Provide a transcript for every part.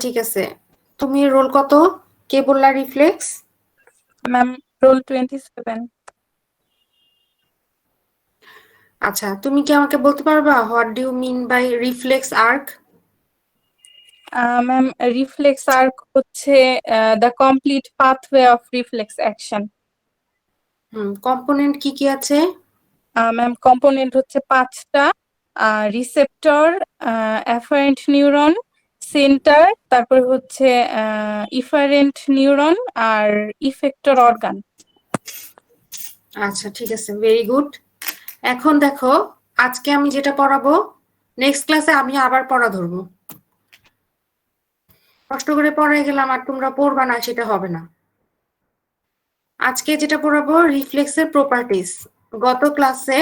ঠিক আছে। তুমি রোল কত? কে বললা রিফ্লেক্স? Ma'am roll 27। আচ্ছা, তুমি কি আমাকে বলতে পারবা what do you mean by reflex arc? Ma'am reflex arc হচ্ছে the complete pathway of reflex action. Component কি কি আছে? ম্যাম কম্পোনেন্ট হচ্ছে 5টা। রিসেপ্টর, অ্যাফারেন্ট নিউরন, সেন্টার, তারপর হচ্ছে ইফারেন্ট নিউরন আর ইফেক্টর অর্গান। আচ্ছা ঠিক আছে, ভেরি গুড। এখন দেখো, আজকে আমি যেটা পড়াবো, নেক্সট ক্লাসে আমি আবার পড়া ধরবো। কষ্ট করে পড়াই গেলাম আর তোমরা পড়বা না, সেটা হবে না। আজকে যেটা পড়াবো রিফ্লেক্সের প্রপার্টিজ। গত ক্লাসে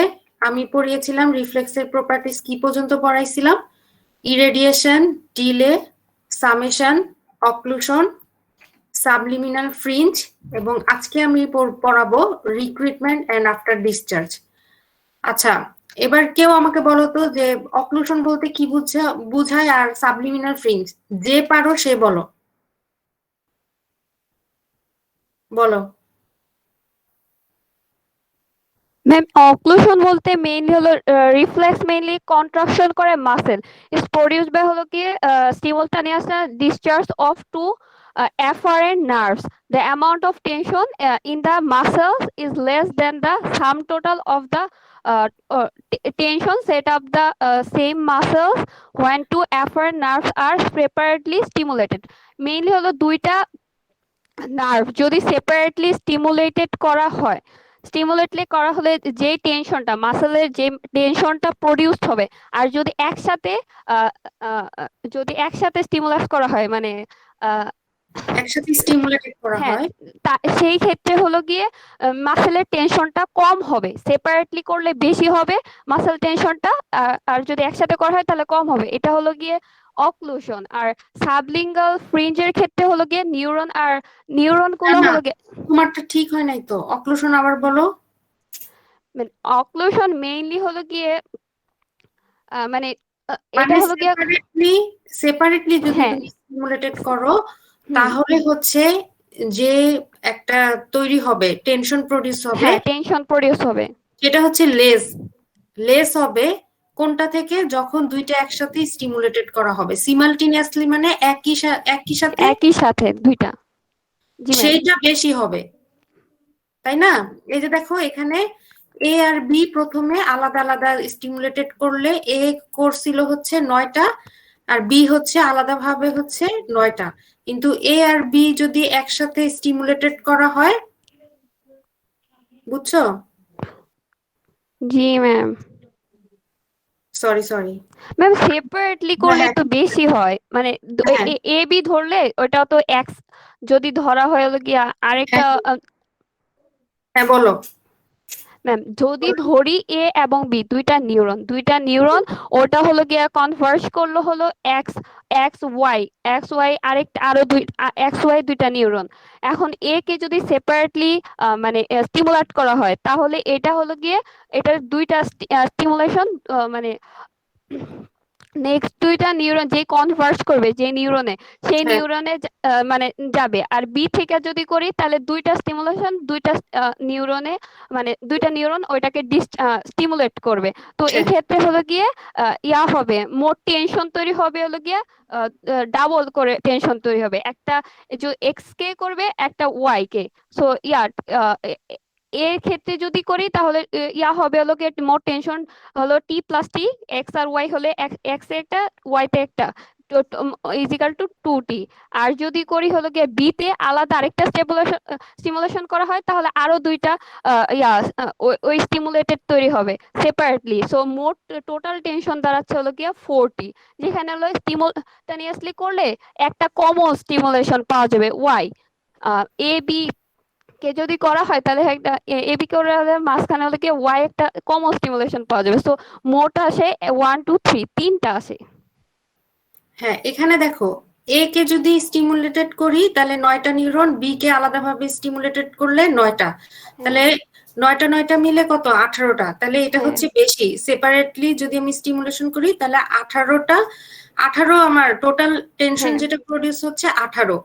আমি পড়িয়েছিলাম রিফ্লেক্সের প্রপার্টিজ কি পর্যন্ত পড়াইছিলাম? Irradiation, delay, summation, occlusion, subliminal fringe, এবং আজকে আমি পড়াবো রিক্রুটমেন্ট এন্ড আফটার ডিসচার্জ। আচ্ছা, এবার কেউ আমাকে বলো তো যে অক্লুশন বলতে কি বুঝায় আর সাবলিমিনাল ফ্রিঞ্জ? যে পারো সে বলো। বলো। ম্যাম অক্লুশন বলতে মেইনলি হলো রিফ্লেক্স মেইনলি কন্ট্রাকশন করে মাসেল ইজ প্রডিউসড বাই হলো কি সিমultaneous discharge of two afferent nerves. The amount of tension in the muscles is less than the sum total of the tension set up the same muscles when two afferent nerves are separately stimulated. Mainly হলো দুইটা nerve যদি separately স্টিমুলেটলি করা হলে যে টেনশনটা মাসেলের যে টেনশনটা produced হবে, আর যদি একসাথে স্টিমুলাস করা হয় মানে একসাথে স্টিমুলেটেড করা হ্যাঁ, হয়, সেই ক্ষেত্রে হলো গিয়ে মাসেলের টেনশনটা কম হবে, সেপারেটলি করলে বেশি হবে মাসেল টেনশনটা, আর যদি একসাথে করা হয় তাহলে কম হবে। এটা হলো গিয়ে অক্লুশন। আর সাবলিঙ্গাল ফ্রিঞ্জের ক্ষেত্রে হলো গিয়ে নিউরন গুলো না হলো গিয়ে তোমারটা ঠিক হয় নাই তো, অক্লুশন আবার বলো। অক্লুশন মেইনলি হলো গিয়ে মানে এটা মানে হলো গিয়ে সেপারেটলি যদি হ্যাঁ তুমি স্টিমুলেটেড করো তাহলে হচ্ছে যে একটা তৈরি হবে, টেনশন প্রডিউস হবে, হ্যাঁ টেনশন প্রডিউস হবে, সেটা হচ্ছে লেস হবে কোনটা থেকে? যখন দুইটা একসাথে স্টিমুলেটেড করা হবে সিমালটেনিয়াসলি, মানে একই সাথে দুইটা। জি ম্যাম। সেইটা বেশি হবে, তাই না? এই যে দেখো এখানে এ আর বি প্রথমে আলাদা আলাদা স্টিমুলেটেড করলে এ করছিল হচ্ছে 9টা আর বি হচ্ছে আলাদাভাবে হচ্ছে 9টা, কিন্তু এ আর বি যদি একসাথে স্টিমুলেটেড করা হয়, বুঝছো? জি ম্যাম। সরি ম্যাম সেপারেটলি করলে হ্যাঁ তো বেশি হয়, মানে হ্যাঁ এ বি ধরলে ওটা তো এক্স, যদি ধরা হয় হলো গিয়া আরেকটা হ্যাঁ হ্যাঁ বলো। ম্যাম যদি ধরি এ এবং বি দুইটা নিউরন ওটা হলো গিয়া কনভার্জ করলো হলো এক্স এক্স ওয়াই আরো এক্স ওয়াই দুইটা নিউরন। এখন এ কে যদি সেপারেটলি মানে স্টিমুলেট করা হয় তাহলে এটা হলো গিয়ে এটার দুইটা স্টিমুলেশন মানে নেক্সট দুইটা নিউরন যে কনভার্জ করবে যে নিউরনে, সেই হ্যাঁ নিউরনে মানে যাবে। আর বি থেকে যদি করি তাহলে দুইটা স্টিমুলেশন দুইটা নিউরনে মানে দুইটা নিউরন ওইটাকে স্টিমুলেট করবে। তো এই হ্যাঁ ক্ষেত্রে হলো গিয়ে হবে মোট টেনশন তৈরি হবে হলো গিয়ে ডাবল করে টেনশন তৈরি হবে, একটা যে এক্স কে করবে একটা ওয়াই কে। সো এর ক্ষেত্রে যদি করি তাহলে হবে হলো গিয়ে মোট টেনশন হলো টি প্লাস টি, এক্স আর ওয়াই হলে এক্স এ একটা ওয়াই তে একটা ইজিক্যাল টু 2t। আর যদি করি হলো গিয়ে বি তে আলাদা আরেকটা স্টিমুলেশন করা হয় তাহলে আরো দুইটা ওই স্টিমুলেটেড তৈরি হবে সেপারেটলি। সো মোট টোটাল টেনশন দাঁড়াচ্ছে হলো গিয়ে 4t, যেখানে হলো স্টিমুলটানিয়াসলি করলে একটা কমন স্টিমুলেশন পাওয়া যাবে ওয়াই। এ বি কে যদি করা হয় তাহলে একটা এ বি করে মাঝখানে হলে কি ওয়াই একটা কমন স্টিমুলেশন পাওয়া যাবে। সো মোট আসে 1 2 3 তিনটা আসে। হ্যাঁ এখানে দেখো, এ কে যদি স্টিমুলেটেড করি তাহলে 9টা নিউরন, বি কে আলাদাভাবে স্টিমুলেটেড করলে 9টা, তাহলে নয়টা মিলে কত 18টা, তাহলে এটা হ্যাঁ। হচ্ছে বেশি। সেপারেটলি যদি আমি স্টিমুলেশন করি তাহলে 18 আমার টোটাল টেনশন হ্যাঁ। যেটা প্রডিউস হচ্ছে 18।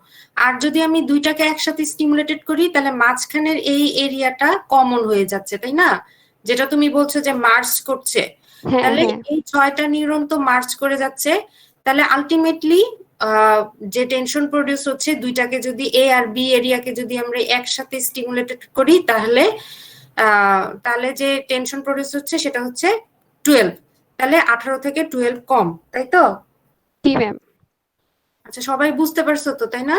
আর যদি আমি দুইটাকে একসাথে স্টিমুলেটেড করি তাহলে মাঝখানের এই এরিয়াটা কমন হয়ে যাচ্ছে, তাই না? যেটা তুমি বলছো যে মার্জ করছে, হ্যাঁ, তাহলে হ্যাঁ। এই 6টা নিউরন তো মার্জ করে যাচ্ছে। তাহলে আলটিমেটলি যে টেনশন প্রডিউস হচ্ছে দুইটাকে যদি এ আর বি এরিয়াকে যদি আমরা একসাথে স্টিমুলেটেড করি তাহলে যে টেনশন প্রডিউস হচ্ছে সেটা হচ্ছে 12। তাহলে 18 থেকে 12 কম, তাই তো? জি ম্যাম। আচ্ছা, সবাই বুঝতে পারছো তো, তাই না?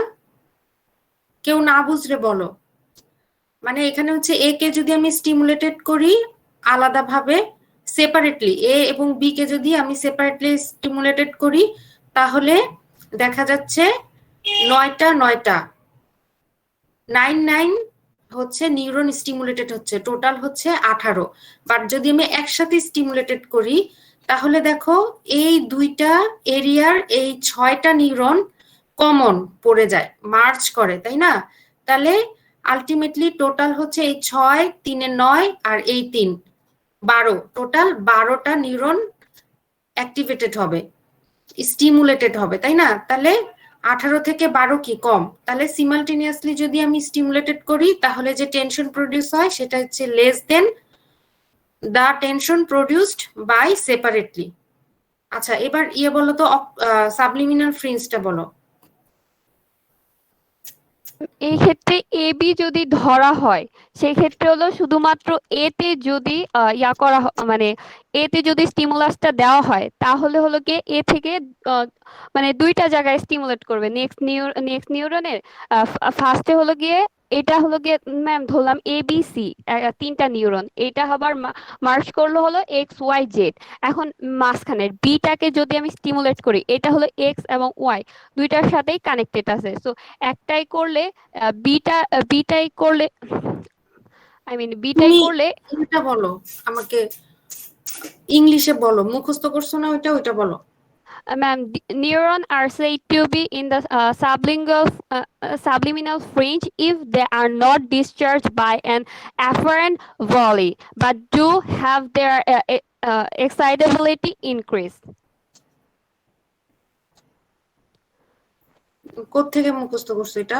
কেউ না বুঝলে বলো। মানে এখানে হচ্ছে এ কে যদি আমি স্টিমুলেটেড করি আলাদাভাবে, সেপারেটলি এ এবং বি কে যদি আমি সেপারেটলি স্টিমুলেটেড করি, তাহলে দেখা যাচ্ছে 9টা 9 হচ্ছে নিউরন স্টিমুলেটেড হচ্ছে, টোটাল হচ্ছে 18। বাট যদি আমি একসাথে স্টিমুলেটেড করি তাহলে দেখো এই দুইটা এরিয়ার এই 6টা নিউরন কমন পড়ে যায়, মার্জ করে, তাই না? তাহলে আলটিমেটলি টোটাল হচ্ছে এই 6, 3 9 আর এই 3 12, টোটাল 12টা নিউরন অ্যাক্টিভেটেড হবে, স্টিমুলেটেড হবে, তাই না? তাহলে 18 থেকে 12 কি কম? তাহলে সিমালটেনিয়াসলি যদি আমি স্টিমুলেটেড করি তাহলে যে টেনশন প্রডিউস হয় সেটা হচ্ছে less than the tension produced by separately. আচ্ছা, এবার বলো তো সাবলিমিনাল ফ্রিঞ্জটা বলো। এই ক্ষেত্রে এ বি যদি ধরা হয় সেই ক্ষেত্রে হলো শুধুমাত্র এ তে যদি মানে এ তে যদি স্টিমুলাসটা দেওয়া হয় তাহলে হলো কি এ থেকে মানে দুইটা জায়গায় স্টিমুলেট করবে নেক্সট নিউরনের ফার্স্টে হলো গিয়ে এটা হলো গিয়ে ম্যাম ধরলাম এ বি সি 3টা নিউরন, এটা আবার মার্জ করলো হলো এক্স ওয়াই জেড। এখন মাঝখানের বিটাকে যদি আমি স্টিমুলেট করি এটা হলো এক্স এবং ওয়াই দুইটার সাথেই কানেক্টেড আছে, সো একটাই করলে বিটাই করলে বিটাই তুমি করলে এটা বলো আমাকে, ইংলিশে বলো, মুখস্থ করছো না ওইটা বলো। ma'am, neuron are said to be in the subliminal fringe if they are not discharged by an afferent volley, but do have their excitability increased. কোত্থেকে মুখস্থ করছো এটা?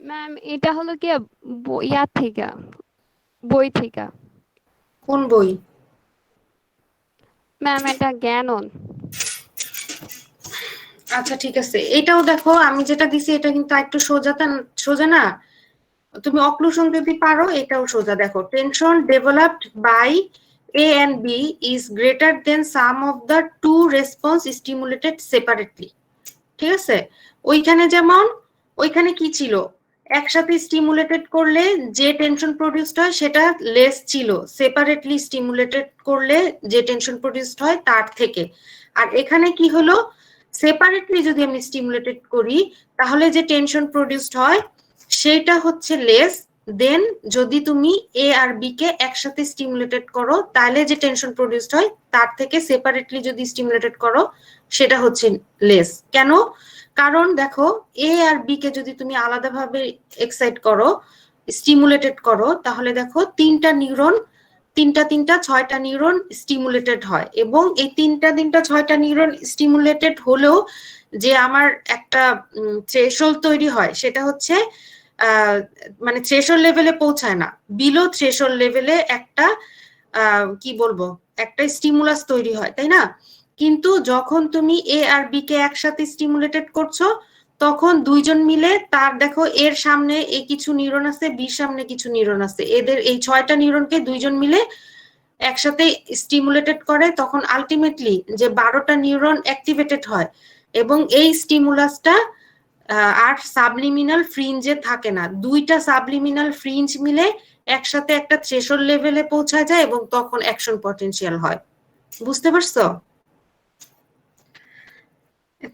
ম্যাম এটা হলো কি ইয়ার থেকে, বই থেকে। কোন বই? ম্যাম এটা জ্ঞানন। আচ্ছা ঠিক আছে, এটাও দেখো আমি যেটা দিছি এটা কিন্তু একটু সোজা না। তুমি অক্লুশন যদি পারো এটাও সোজা। দেখো, tension developed by A and B is greater than sum of the two response stimulated separately. ঠিক আছে, ওইখানে কি ছিল, একসাথে স্টিমুলেটেড করলে যে টেনশন প্রডিউসড হয় সেটা লেস ছিল, সেপারেটলি স্টিমুলেটেড করলে যে টেনশন প্রডিউসড হয় তার থেকে। আর এখানে কি হলো, সেপারেটলি যদি আমি স্টিমুলেটেড করি তাহলে যে টেনশন প্রডিউসড হয় সেটা হচ্ছে লেস দেন যদি তুমি এ আর বি কে একসাথে স্টিমুলেটেড করো তাহলে যে টেনশন প্রডিউসড হয় তার থেকে সেপারেটলি যদি স্টিমুলেটেড করো সেটা হচ্ছে লেস। কেন? কারণ দেখো এ আর বি কে যদি তুমি আলাদাভাবে এক্সাইট করো, স্টিমুলেটেড করো, তাহলে দেখো তিনটা 6টা নিউরন স্টিমুলেটেড হয়, এবং এই তিনটা 6টা নিউরন স্টিমুলেটেড হলেও যে আমার একটা থ্রেশহোল্ড তৈরি হয় সেটা হচ্ছে মানে থ্রেশহোল্ড লেভেলে পৌঁছায় না, বিলো থ্রেশহোল্ড লেভেলে একটা কি বলবো একটা স্টিমুলাস তৈরি হয়, তাই না? কিন্তু যখন তুমি এ আর বি কে একসাথে স্টিমুলেটেড করছো তখন দুইজন মিলে তার দেখো এর সামনে এই কিছু নিউরন আছে, বির সামনে কিছু নিউরন আছে, এদের এই 6টা নিউরনকে দুইজন মিলে একসাথে স্টিমুলেটেড করে, তখন আলটিমেটলি যে 12টা নিউরন অ্যাক্টিভেটেড হয় এবং এই স্টিমুলাসটা আর সাবলিমিনাল ফ্রিঞ্জে থাকে না, দুইটা সাবলিমিনাল ফ্রিঞ্জ মিলে একসাথে একটা থ্রেশহোল্ড লেভেলে পৌঁছা যায় এবং তখন অ্যাকশন পটেনশিয়াল হয়। বুঝতে পারছো?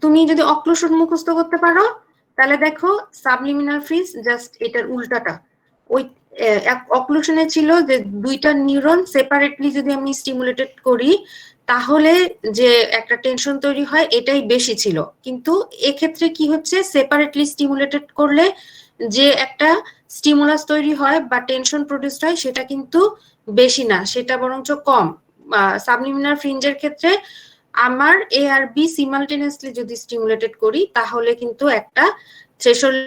তুমি যদি অক্লুশন মুখস্থ করতে পারো তাহলে দেখো সাবলিমিনাল ফ্রিঞ্জ জাস্ট এটার উল্টাটা। ওই অক্লুশনে ছিল যে দুইটা নিউরন সেপারেটলি যদি আমি স্টিমুলেটেড করি তাহলে যে একটা টেনশন তৈরি হয় এটাই বেশি ছিল। কিন্তু এক্ষেত্রে কি হচ্ছে, সেপারেটলি স্টিমুলেটেড করলে যে একটা স্টিমুলাস তৈরি হয় বা টেনশন প্রডিউসড হয় সেটা কিন্তু বেশি না, সেটা বরঞ্চ কম। সাবলিমিনার ফ্রিঞ্জের ক্ষেত্রে আমার এ আর বি সিমালটেনিয়াসলি যদি স্টিমুলেটেড করি তাহলে কিন্তু একটা থ্রেশহোল্ড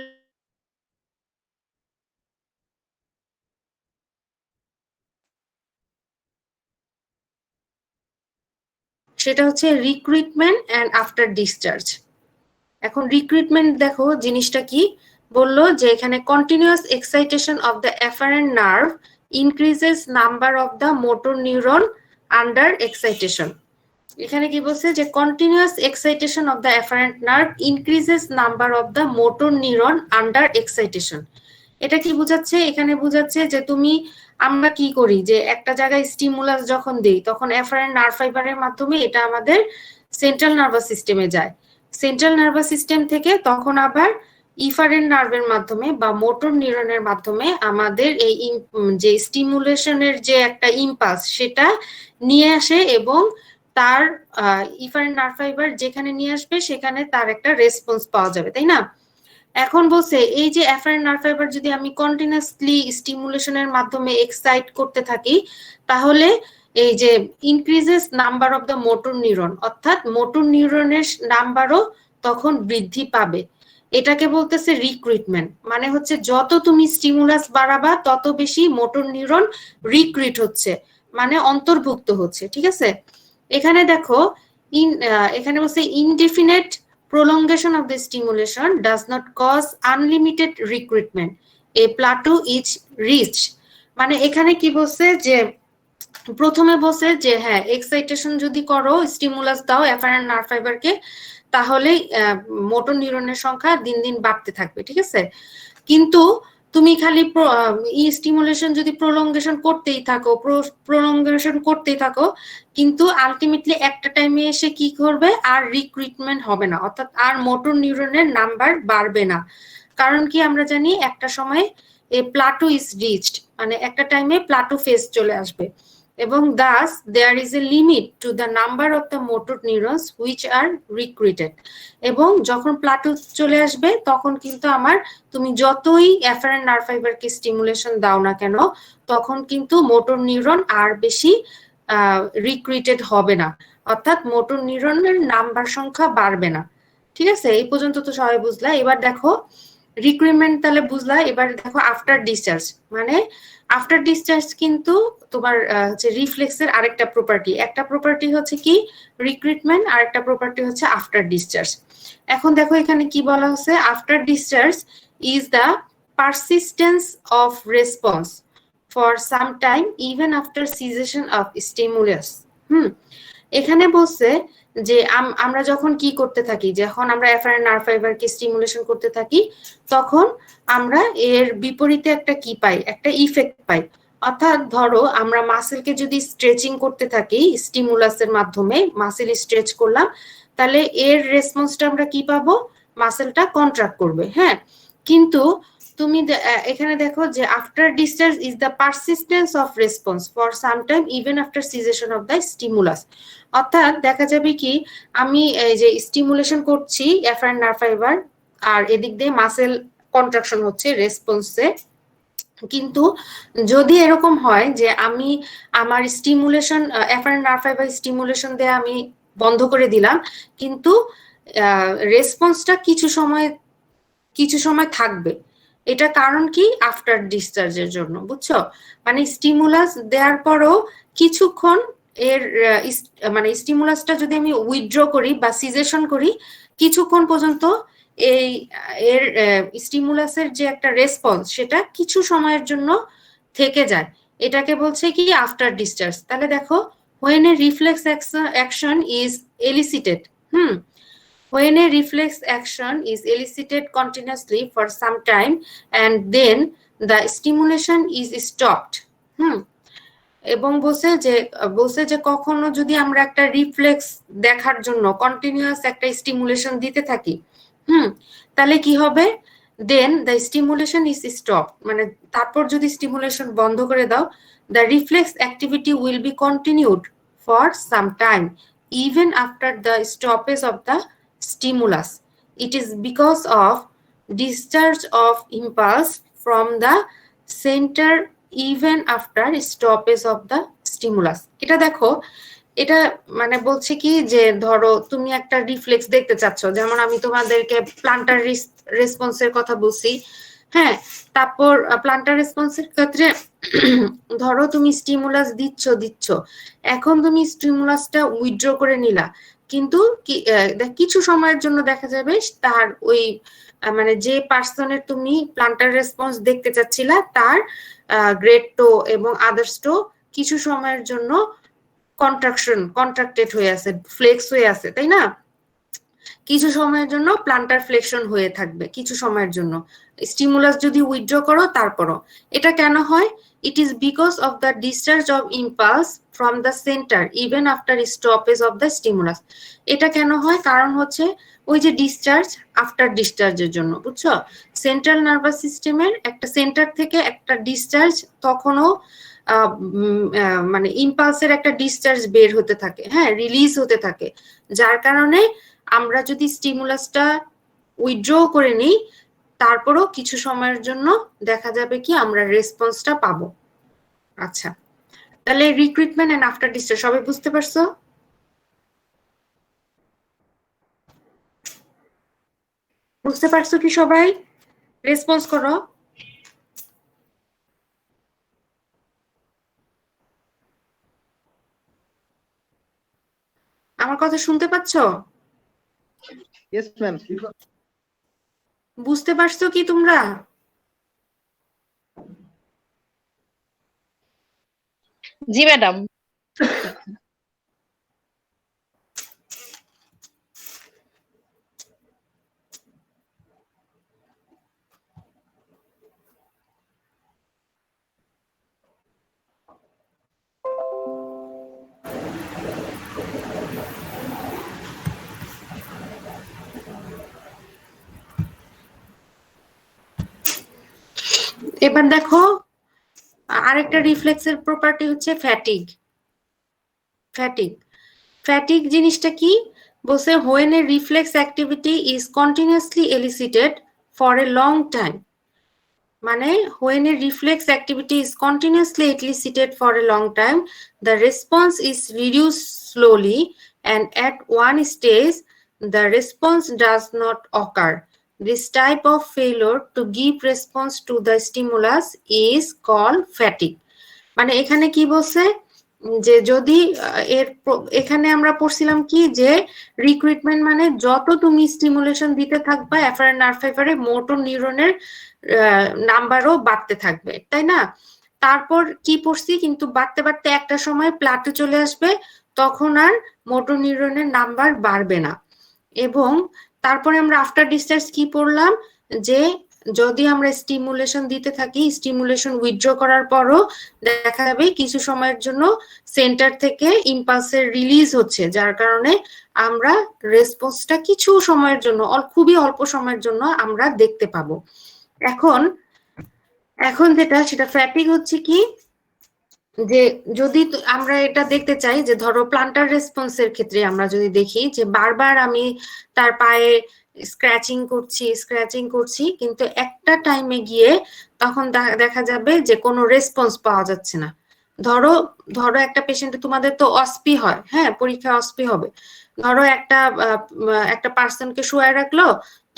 সেটা হচ্ছে রিক্রুটমেন্ট অ্যান্ড আফটার ডিসচার্জ। এখন রিক্রুটমেন্ট দেখো জিনিসটা কি বললো, যে এখানে continuous excitation of the efferent nerve increases number of the motor neuron under excitation. এখানে কি বলছে যে continuous excitation of the efferent nerve increases number of the motor neuron under excitation. এটা কি বোঝাচ্ছে, এখানে বোঝাচ্ছে যে তুমি আমরা কি করি যে একটা জায়গায় স্টিমুলাস যখন দেই তখন এফারেন্ট নার্ভ ফাইবারের মাধ্যমে এটা আমাদের সেন্ট্রাল নার্ভাস সিস্টেমে যায়, সেন্ট্রাল নার্ভাস সিস্টেম থেকে তখন আবার ইফারেন্ট নার্ভের মাধ্যমে বা মোটর নিউরনের মাধ্যমে আমাদের এই যে স্টিমুলেশনের যে একটা ইম্পালস সেটা নিয়ে আসে এবং তার ইফারেন্ট নার্ভ ফাইবার যেখানে নিয়ে আসবে সেখানে তার একটা রেসপন্স পাওয়া যাবে, তাই না? এখন বলছে এই যে এফারেন্ট নার্ভ ফাইবার যদি আমি কন্টিনিউয়াসলি স্টিমুলেশনের মাধ্যমে এক্সাইট করতে থাকি তাহলে এই যে increases number of the motor neuron, অর্থাৎ মোটর নিউরনের নাম্বারও তখন বৃদ্ধি পাবে। এটাকে বলতেছে রিক্রুটমেন্ট, মানে হচ্ছে যত তুমি স্টিমুলাস বাড়াবা তত বেশি মোটর নিউরন রিক্রুট হচ্ছে, মানে অন্তর্ভুক্ত হচ্ছে, ঠিক আছে? এখানে দেখো এখানে বলছে indefinite prolongation of the stimulation does not cause unlimited recruitment, a plateau is reached। মানে এখানে কি বলছে যে প্রথমে বলছে যে হ্যাঁ এক্সাইটেশন যদি করো স্টিমুলাস দাও এফারেন্ট নার্ভ ফাইবারকে তাহলে মোটর নিউরনের সংখ্যা দিন দিন বাড়তে থাকবে, ঠিক আছে? কিন্তু তুমি খালি স্টিমুলেশন যদি প্রলঙ্গেশন করতেই থাকো কিন্তু আলটিমেটলি একটা টাইমে এসে কি করবে, আর রিক্রুটমেন্ট হবে না, অর্থাৎ আর মোটর নিউরনের নাম্বার বাড়বে না। কারণ কি আমরা জানি একটা সময় এ প্লাটো ইজ রিচড, মানে একটা টাইমে প্লাটো ফেজ চলে আসবে এবং thus there is a limit to the number of the motor neurons which are recruited। এবং যখন প্লাটো চলে আসবে তখন কিন্তু আমার তুমি যতই এফারেন্ট নার্ভ ফাইবারকে স্টিমুলেশন দাও না কেন তখন কিন্তু মোটর নিউরন আর বেশি রিক্রুটেড হবে না, অর্থাৎ মোটর নিউরনের নাম্বার সংখ্যা বাড়বে না, ঠিক আছে? এই পর্যন্ত তো সবাই বুঝলা। এবার দেখো রিক্রুটমেন্ট তাহলে বুঝলা, এবার দেখো আফটার ডিসচার্জ। মানে আফটার ডিসচার্জ কিন্তু তোমার হচ্ছে রিফ্লেক্সের আরেকটা প্রপার্টি, একটা প্রপার্টি হচ্ছে কি রিক্রুটমেন্ট আর একটা প্রপার্টি হচ্ছে আফটার ডিসচার্জ। এখন দেখো এখানে কি বলা হচ্ছে, after discharge is the persistence of response for some time even after cessation of stimulus. এখানে বলছে যে আমরা যখন কি করতে থাকি, যখন আমরা এফারেন্ট নার্ভ ফাইবারকে স্টিমুলেশন করতে থাকি তখন আমরা এর বিপরীতে একটা কি পাই, একটা ইফেক্ট পাই। অর্থাৎ ধরো আমরা মাসেলকে যদি স্ট্রেচিং করতে থাকি স্টিমুলাসের মাধ্যমে, মাসেল স্ট্রেচ করলাম, তাহলে এর রেসপন্সটা আমরা কি পাবো, মাসেলটা কন্ট্রাক্ট করবে, হ্যাঁ? কিন্তু তুমি এখানে দেখো যে after discharge is the persistence of response for some time even after cessation of the stimulus. অর্থাৎ দেখা যাবে কি আমি এই যে স্টিমুলেশন করছি এফারেন্ট নার্ভ ফাইবার আর এদিক দিয়ে মাসেল কন্ট্রাকশন হচ্ছে রেসপন্সে, কিন্তু যদি এরকম হয় যে আমি আমার stimulation efferent nerve fibre stimulation দিয়ে আমি বন্ধ করে দিলাম কিন্তু রেসপন্সটা কিছু সময় থাকবে, এটা কারণ কি আফটার ডিসচার্জের জন্য, বুঝছো? মানে স্টিমুলাস দেওয়ার পরও কিছুক্ষণ এর মানে স্টিমুলাসটা যদি আমি উইথড্র করি বা সিজেশন করি কিছুক্ষণ পর্যন্ত এই এর স্টিমুলাসের যে একটা রেসপন্স সেটা কিছু সময়ের জন্য থেকে যায়, এটাকে বলছে কি আফটার ডিসচার্জ। তাহলে দেখো when a reflex action is elicited, when a reflex action is elicited continuously for some time and then the stimulation is stopped, এবং বলছে যে কখনো যদি আমরা একটা রিফ্লেক্স দেখার জন্য কন্টিনিউয়াস একটা স্টিমুলেশন দিতে থাকি তাহলে কি হবে, দেন দ্য স্টিমুলেশন ইজ স্টপ, মানে তারপর যদি স্টিমুলেশন বন্ধ করে দাও, the reflex activity will be continued for some time even after the stoppage of the stimulus. It is because of discharge of impulse from the center even after stoppage of the stimulus. এটা দেখো, এটা মানে বলছে কি যে ধরো তুমি একটা রিফ্লেক্স দেখতে চাচ্ছ, যেমন আমি তোমাদেরকে প্লান্টার রেসপন্সের কথা বলছি। হ্যাঁ, তারপর প্লান্টার রেসপন্সের ক্ষেত্রে ধরো তুমি স্টিমুলাস দিচ্ছ, এখন তুমি স্টিমুলাসটা উইথড্র করে নিলা, কিন্তু কিছু সময়ের জন্য দেখা যাবে তার ওই মানে যে পার্সনের তুমি প্লান্টার রেসপন্স দেখতে চাচ্ছিলা তার গ্রেড টো এবং আদার্স টো কিছু সময়ের জন্য কন্ট্রাক্টেড হয়ে আছে, ফ্লেক্স হয়ে আছে, তাই না? কিছু সময়ের জন্য প্লান্টার ফ্লেকশন হয়ে থাকবে কিছু সময়ের জন্য, স্টিমুলাস যদি উইথড্র করো তারপরও। এটা কেন হয়? It is because of the discharge of impulse from the centre even after stoppage of the stimulus. এটা কেন হয়? কারণ হচ্ছে ওই যে ডিসচার্জ আফটার ডিসচার্জের জন্য, বুঝছো? সেন্ট্রাল নার্ভাস সিস্টেমের একটা সেন্টার থেকে একটা ডিসচার্জ তখনও মানে ইম্পালসের একটা ডিসচার্জ বের হতে থাকে, হ্যাঁ, রিলিজ হতে থাকে, যার কারণে আমরা যদি স্টিমুলাসটা উইথড্র করে নিই তারপরও কিছু সময়ের জন্য দেখা যাবে কি আমরা রেসপন্সটা পাবো। আচ্ছা, তাহলে রিক্রুটমেন্ট এন্ড আফটার ডিসচার্জ সবাই বুঝতে পারছো? বুঝতে পারছো কি সবাই? রেসপন্স করো। আমার কথা শুনতে পাচ্ছো? Yes, ma'am. বুঝতে পারছো কি তোমরা? জি ম্যাডাম। এবার দেখো, আরেকটা রিফ্লেক্সের প্রপার্টি হচ্ছে ফ্যাটিগ। ফ্যাটিগ জিনিসটা কি বলছে? when a reflex activity is continuously elicited for a long time, মানে when a reflex activity is continuously elicited for a long time, the response is reduced slowly and at one stage the response does not occur. This type of failure to give response to the stimulus is called fatigue. মানে এখানে কি বলছে যে যদি এখানে আমরা পড়ছিলাম কি যে রিক্রুটমেন্ট মানে যত তুমি স্টিমুলেশন দিতে থাকবা এফারেন্ট নার্ভ ফাইবারে মোটর নিউরনের নাম্বারও বাড়তে থাকবে, তাই না? তারপর কি পড়ছি, কিন্তু বাড়তে বাড়তে একটা সময় প্লাটে চলে আসবে, তখন আর মোটর নিউরনের নাম্বার বাড়বে না। এবং তারপরে আমরা আফটার ডিসচার্জ কি পড়লাম, যে যদি আমরা স্টিমুলেশন দিতে থাকি, স্টিমুলেশন উইথড্র করার পরও দেখা যাবে কিছু সময়ের জন্য সেন্টার থেকে ইম্পালসের রিলিজ হচ্ছে, যার কারণে আমরা রেসপন্সটা কিছু সময়ের জন্য, খুবই অল্প সময়ের জন্য আমরা দেখতে পাবো। এখন যেটা সেটা ফ্যাটিগ হচ্ছে কি, যে যদি আমরা এটা দেখতে চাই যে ধরো প্লান্টার রেসপন্সের ক্ষেত্রে আমরা যদি দেখি যে বারবার আমি তার পায়ে স্ক্র্যাচিং করছি কিন্তু একটা টাইমে গিয়ে তখন দেখা যাবে যে কোনো রেসপন্স পাওয়া যাচ্ছে না। ধরো একটা পেশেন্টে, তোমাদের তো অসপি হয়, হ্যাঁ, পরীক্ষা অসপি হবে, ধরো একটা পার্সনকে শুয়ে রাখলো,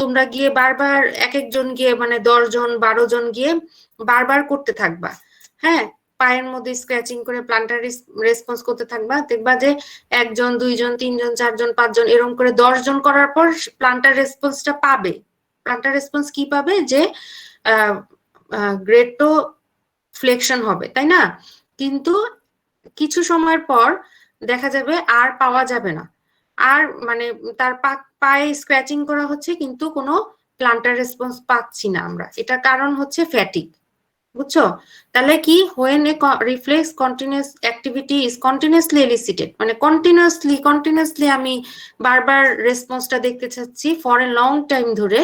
তোমরা গিয়ে বারবার এক একজন গিয়ে মানে 10 জন 12 জন গিয়ে বারবার করতে থাকবা, হ্যাঁ, পায়ের মধ্যে স্ক্র্যাচিং করে প্লান্টার রেসপন্স করতে থাকবা, দেখবা যে 1 জন 2 জন 3 জন 4 জন 5 জন এরকম করে 10 জন করার পর প্লান্টার রেসপন্সটা পাবে। প্লান্টার রেসপন্স কি পাবে? যে গ্রেড টো ফ্লেকশন হবে, তাই না? কিন্তু কিছু সময়ের পর দেখা যাবে আর পাওয়া যাবে না, আর মানে তার পায়ে স্ক্র্যাচিং করা হচ্ছে কিন্তু কোনো প্লান্টার রেসপন্স পাচ্ছি না আমরা। এটা কারণ হচ্ছে ফ্যাটিগ, বুঝছো? তাহলে কি, when a reflex continuous activity is continuously elicited, মানে কন্টিনিউয়াসলি আমি বারবার রেসপন্সটা দেখতে চাচ্ছি ফর এ লং টাইম ধরে,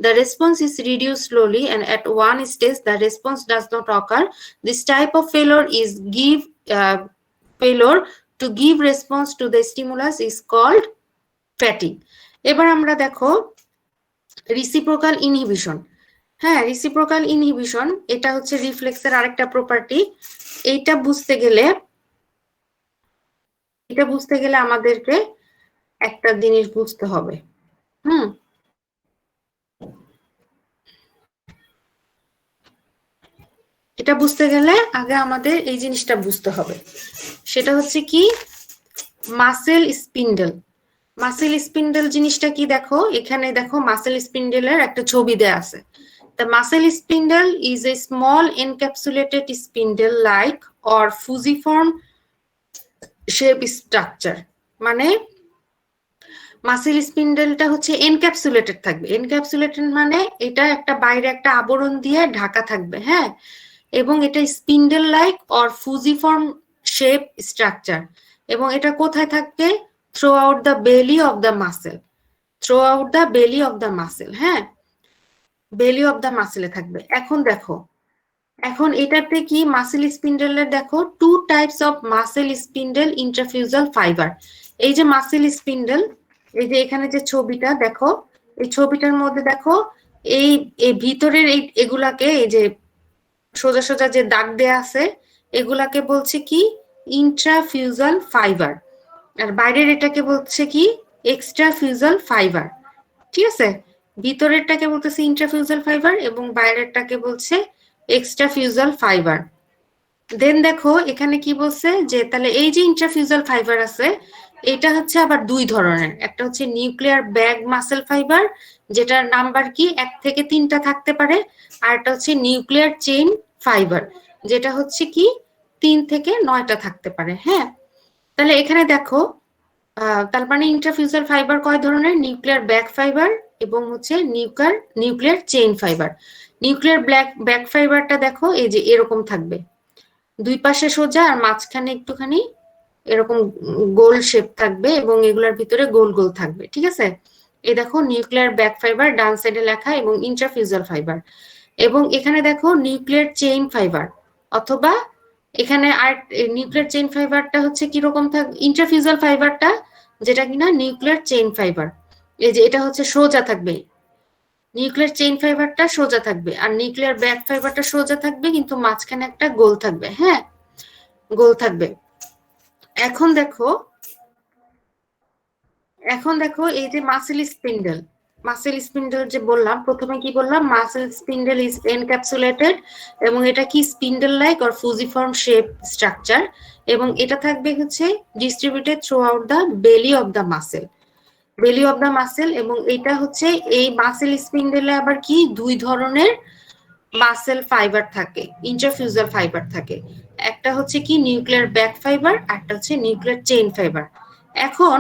the response is reduced slowly and at one stage the response does not occur. This type of failure is failure to give response to the stimulus is called fatigue. এবার আমরা দেখো reciprocal inhibition. হ্যাঁ, reciprocal inhibition এটা হচ্ছে রিফ্লেক্সের আরেকটা property. এটা বুঝতে গেলে আমাদেরকে একটা জিনিস বুঝতে হবে। এটা বুঝতে গেলে আগে আমাদের এই জিনিসটা বুঝতে হবে, সেটা হচ্ছে কি মাসেল স্পিন্ডেল। মাসেল স্পিন্ডেল জিনিসটা কি দেখো, এখানে দেখো মাসেল স্পিন্ডেলের একটা ছবি দেয়া আছে। The muscle spindle is a small encapsulated spindle like or fusiform shape structure. মানে মাসেল স্পিন্ডেলটা হচ্ছে এনক্যাপসুলেটেড থাকবে। এনক্যাপসুলেটেড মানে এটা একটা বাইরে একটা আবরণ দিয়ে ঢাকা থাকবে, হ্যাঁ, এবং এটা spindle like or fusiform shape structure, এবং এটা কোথায় থাকবে? Throughout the belly of the muscle. Throughout the belly of the muscle, হ্যাঁ, বেলি অফ দ্য মাসেলে থাকবে। এখন দেখো, এখন এটাতে কি মাসেল স্পিন্ডেলের দেখো two types of muscle spindle intrafusal fibre. এই যে মাসেল স্পিন্ডেল, এই যে এখানে যে ছবিটা দেখো, এই ছবিটার মধ্যে দেখো এই ভিতরের এগুলাকে, এই যে সোজা সোজা যে দাগ দেয়া আছে, এগুলাকে বলছে কি ইন্ট্রাফিউজাল ফাইবার, আর বাইরের এটাকে বলছে কি এক্সট্রাফিউজাল ফাইবার। ঠিক আছে, ভিতরেরটাকে বলতেছে ইন্ট্রাফিউজাল ফাইবার এবং বাইরেরটাকে বলছে এক্সট্রাফিউজাল ফাইবার। দেন দেখো এখানে কি বলছে যে তাহলে এই যে ইন্ট্রাফিউজাল ফাইবার আছে, এটা হচ্ছে আবার দুই ধরনের। একটা হচ্ছে নিউক্লিয়ার ব্যাগ মাসেল ফাইবার, যেটার নাম্বার কি 1 থেকে 3টা থাকতে পারে, আর একটা হচ্ছে নিউক্লিয়ার চেইন ফাইবার, যেটা হচ্ছে কি 3 থেকে 9টা থাকতে পারে। হ্যাঁ, তাহলে এখানে দেখো তার মানে ইন্ট্রাফিউজাল ফাইবার কয় ধরনের? নিউক্লিয়ার ব্যাক ফাইবার এবং হচ্ছে nuclear chain fibre. Nuclear bag ফাইবারটা দেখো এই যে এরকম থাকবে, দুই পাশে সোজা আর মাঝখানে একটুখানি এরকম গোল শেপ থাকবে এবং এগুলোর ভিতরে গোল গোল থাকবে। ঠিক আছে, এই দেখো নিউক্লিয়ার ব্যাক ফাইবার ডান সাইডে লেখা এবং ইন্ট্রাফিউজাল ফাইবার। এবং এখানে দেখো নিউক্লিয়ার চেইন ফাইবার, অথবা এখানে আর নিউক্লিয়ার চেইন ফাইবারটা হচ্ছে কিরকম থাকবে? ইন্ট্রাফিউজাল ফাইবারটা যেটা কিনা নিউক্লিয়ার চেইন ফাইবার, এই যে এটা হচ্ছে সোজা থাকবে, নিউক্লিয়ার চেইন ফাইবারটা সোজা থাকবে, আর নিউক্লিয়ার ব্যাক ফাইবারটা সোজা থাকবে কিন্তু মাঝখানে একটা গোল থাকবে। হ্যাঁ, গোল থাকবে। এখন দেখো এই যে মাসেল স্পিন্ডেল যে বললাম, প্রথমে কি বললাম? মাসেল স্পিন্ডেল ইজ এনক্যাপসুলেটেড এবং এটা কি spindle like or fusiform shape structure, এবং এটা থাকবে হচ্ছে distributed throughout the belly of the muscle. এবং এটা হচ্ছে এই মাসেল স্পিন্ডেলে আবার কি দুই ধরনের মাসেল ফাইবার থাকে, ইন্ট্রাফিউজাল ফাইবার থাকে। একটা হচ্ছে কি নিউক্লিয়ার ব্যাক ফাইবার, আর একটা হচ্ছে নিউক্লিয়ার চেইন ফাইবার। এখন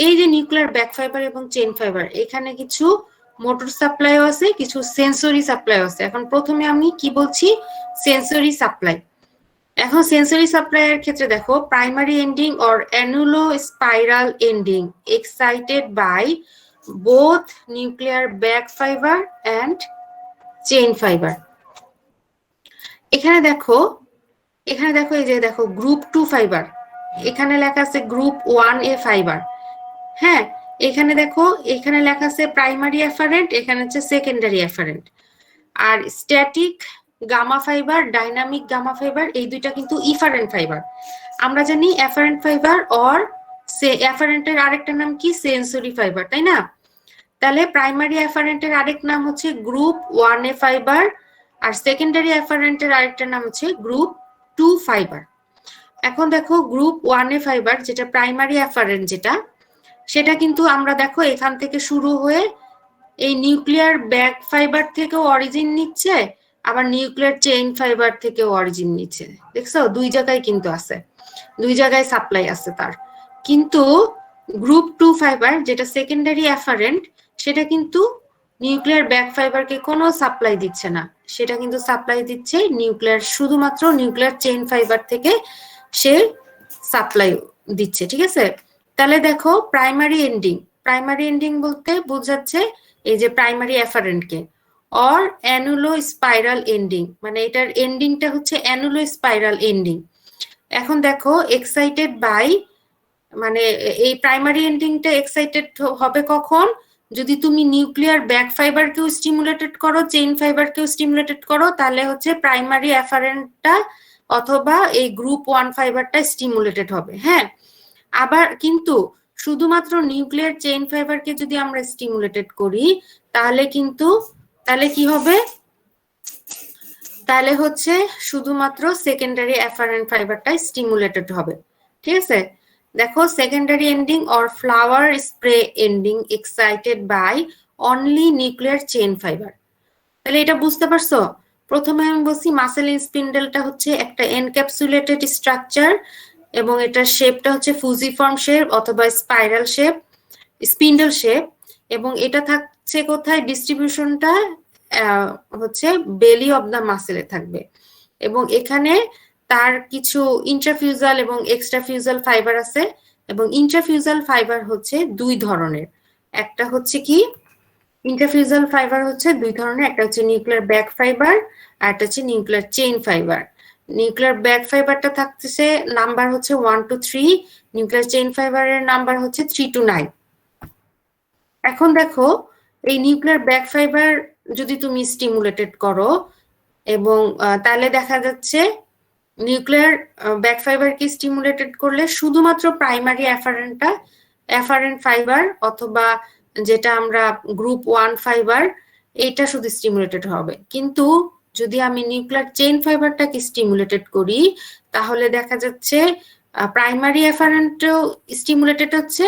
এই যে নিউক্লিয়ার ব্যাক ফাইবার এবং চেইন ফাইবার, এখানে কিছু মোটর সাপ্লাইও আছে, কিছু সেন্সরি সাপ্লাইও আছে। এখন প্রথমে আমি কি বলছি? Sensory supply. এখন সেন্সরি সাপ্লাইয়ের ক্ষেত্রে দেখো primary ending or annulospiral ending excited by both nuclear bag fibre and chain fibre. এখানে দেখো এই যে দেখো গ্রুপ 2 ফাইবার, এখানে লেখা আছে গ্রুপ 1A ফাইবার। হ্যাঁ, এখানে দেখো এখানে লেখা আছে প্রাইমারি এফারেন্ট, এখানে হচ্ছে সেকেন্ডারি এফারেন্ট। আর static gamma fibre, dynamic gamma fibre, এই দুইটা কিন্তু ইফারেন্ট ফাইবার। আমরা জানি এফারেন্ট ফাইবার অর এফারেন্টের আরেকটা নাম কি? সেন্সরি ফাইবার, তাই না? তাহলে প্রাইমারি এফারেন্টের আরেক নাম হচ্ছে গ্রুপ 1A ফাইবার, আর সেকেন্ডারি এফারেন্টের আরেকটা নাম হচ্ছে গ্রুপ 2 ফাইবার। এখন দেখো গ্রুপ 1A ফাইবার যেটা প্রাইমারি এফারেন্ট, সেটা কিন্তু আমরা দেখো এখান থেকে শুরু হয়ে এই নিউক্লিয়ার ব্যাক ফাইবার থেকেও অরিজিন নিচ্ছে, আবার নিউক্লিয়ার চেইন ফাইবার থেকেও অরিজিন নিচ্ছে। দেখছো, দুই জায়গায় কিন্তু আছে, দুই জায়গায় সাপ্লাই আছে তার। কিন্তু গ্রুপ 2 ফাইবার যেটা সেকেন্ডারি এফারেন্ট, সেটা কিন্তু নিউক্লিয়ার ব্যাক ফাইবারকে কোনো সাপ্লাই দিচ্ছে না, সেটা কিন্তু সাপ্লাই দিচ্ছে নিউক্লিয়ার, শুধুমাত্র নিউক্লিয়ার চেইন ফাইবার থেকে সে সাপ্লাই দিচ্ছে। ঠিক আছে, তাহলে দেখো প্রাইমারি এন্ডিং বলতে বোঝাচ্ছে এই যে primary এফারেন্টকে, or annulospiral ending, মানে এটার এন্ডিংটা হচ্ছে অ্যানুলো স্পাইরাল এন্ডিং। এখন দেখো এক্সাইটেড বাই মানে এই প্রাইমারি এন্ডিংটা এক্সাইটেড হবে কখন, যদি তুমি নিউক্লিয়ার ব্যাক ফাইবারকেও স্টিমুলেটেড করো, চেইন ফাইবারকেও স্টিমুলেটেড করো, তাহলে হচ্ছে প্রাইমারি অ্যাফারেন্টটা অথবা এই গ্রুপ 1 ফাইবারটা স্টিমুলেটেড হবে। হ্যাঁ, আবার কিন্তু শুধুমাত্র নিউক্লিয়ার চেইন ফাইবারকে যদি আমরা স্টিমুলেটেড করি তাহলে কি হবে, তাহলে হচ্ছে শুধুমাত্র সেকেন্ডারি অ্যাফারেন্ট ফাইবারটা স্টিমুলেটেড হবে। ঠিক আছে, দেখো secondary ending or flower spray ending excited by only nuclear chain fiber. তাহলে এটা বুঝতে পারছো? প্রথমে আমি বলছি মাসেল স্পিন্ডেলটা হচ্ছে একটা এনক্যাপসুলেটেড স্ট্রাকচার এবং এটার শেপটা হচ্ছে ফুজিফর্ম শেপ অথবা স্পাইরাল শেপ, স্পিন্ডেল শেপ, এবং এটা থাকছে কোথায়, ডিস্ট্রিবিউশনটা হচ্ছে বেলি অফ দা মাসেলে থাকবে, এবং এখানে তার কিছু ইন্ট্রাফিউজাল এবং এক্সট্রাফিউজাল ফাইবার আছে, এবং ইন্ট্রাফিউজাল ফাইবার হচ্ছে দুই ধরনের। একটা হচ্ছে কি, ইন্ট্রাফিউজাল ফাইবার হচ্ছে দুই ধরনের, একটা হচ্ছে নিউক্লিয়ার ব্যাক ফাইবার আর একটা হচ্ছে nuclear chain fibre. Nuclear bag ফাইবারটা থাকতেছে নাম্বার হচ্ছে 1 to 3, নিউক্লিয়ার চেইন ফাইবারের নাম্বার হচ্ছে 3 to 9। এখন দেখো এই নিউক্লিয়ার ব্যাক ফাইবার যদি তুমি স্টিমুলেটেড করো এবং তাহলে দেখা যাচ্ছে নিউক্লিয়ার ব্যাক ফাইবারকে স্টিমুলেটেড করলে শুধুমাত্র প্রাইমারি অ্যাফারেন্ট ফাইবার অথবা যেটা আমরা গ্রুপ 1 ফাইবার এটা শুধু স্টিমুলেটেড হবে। কিন্তু যদি আমি নিউক্লিয়ার চেইন ফাইবারটাকে স্টিমুলেটেড করি তাহলে দেখা যাচ্ছে প্রাইমারি অ্যাফারেন্টও স্টিমুলেটেড হচ্ছে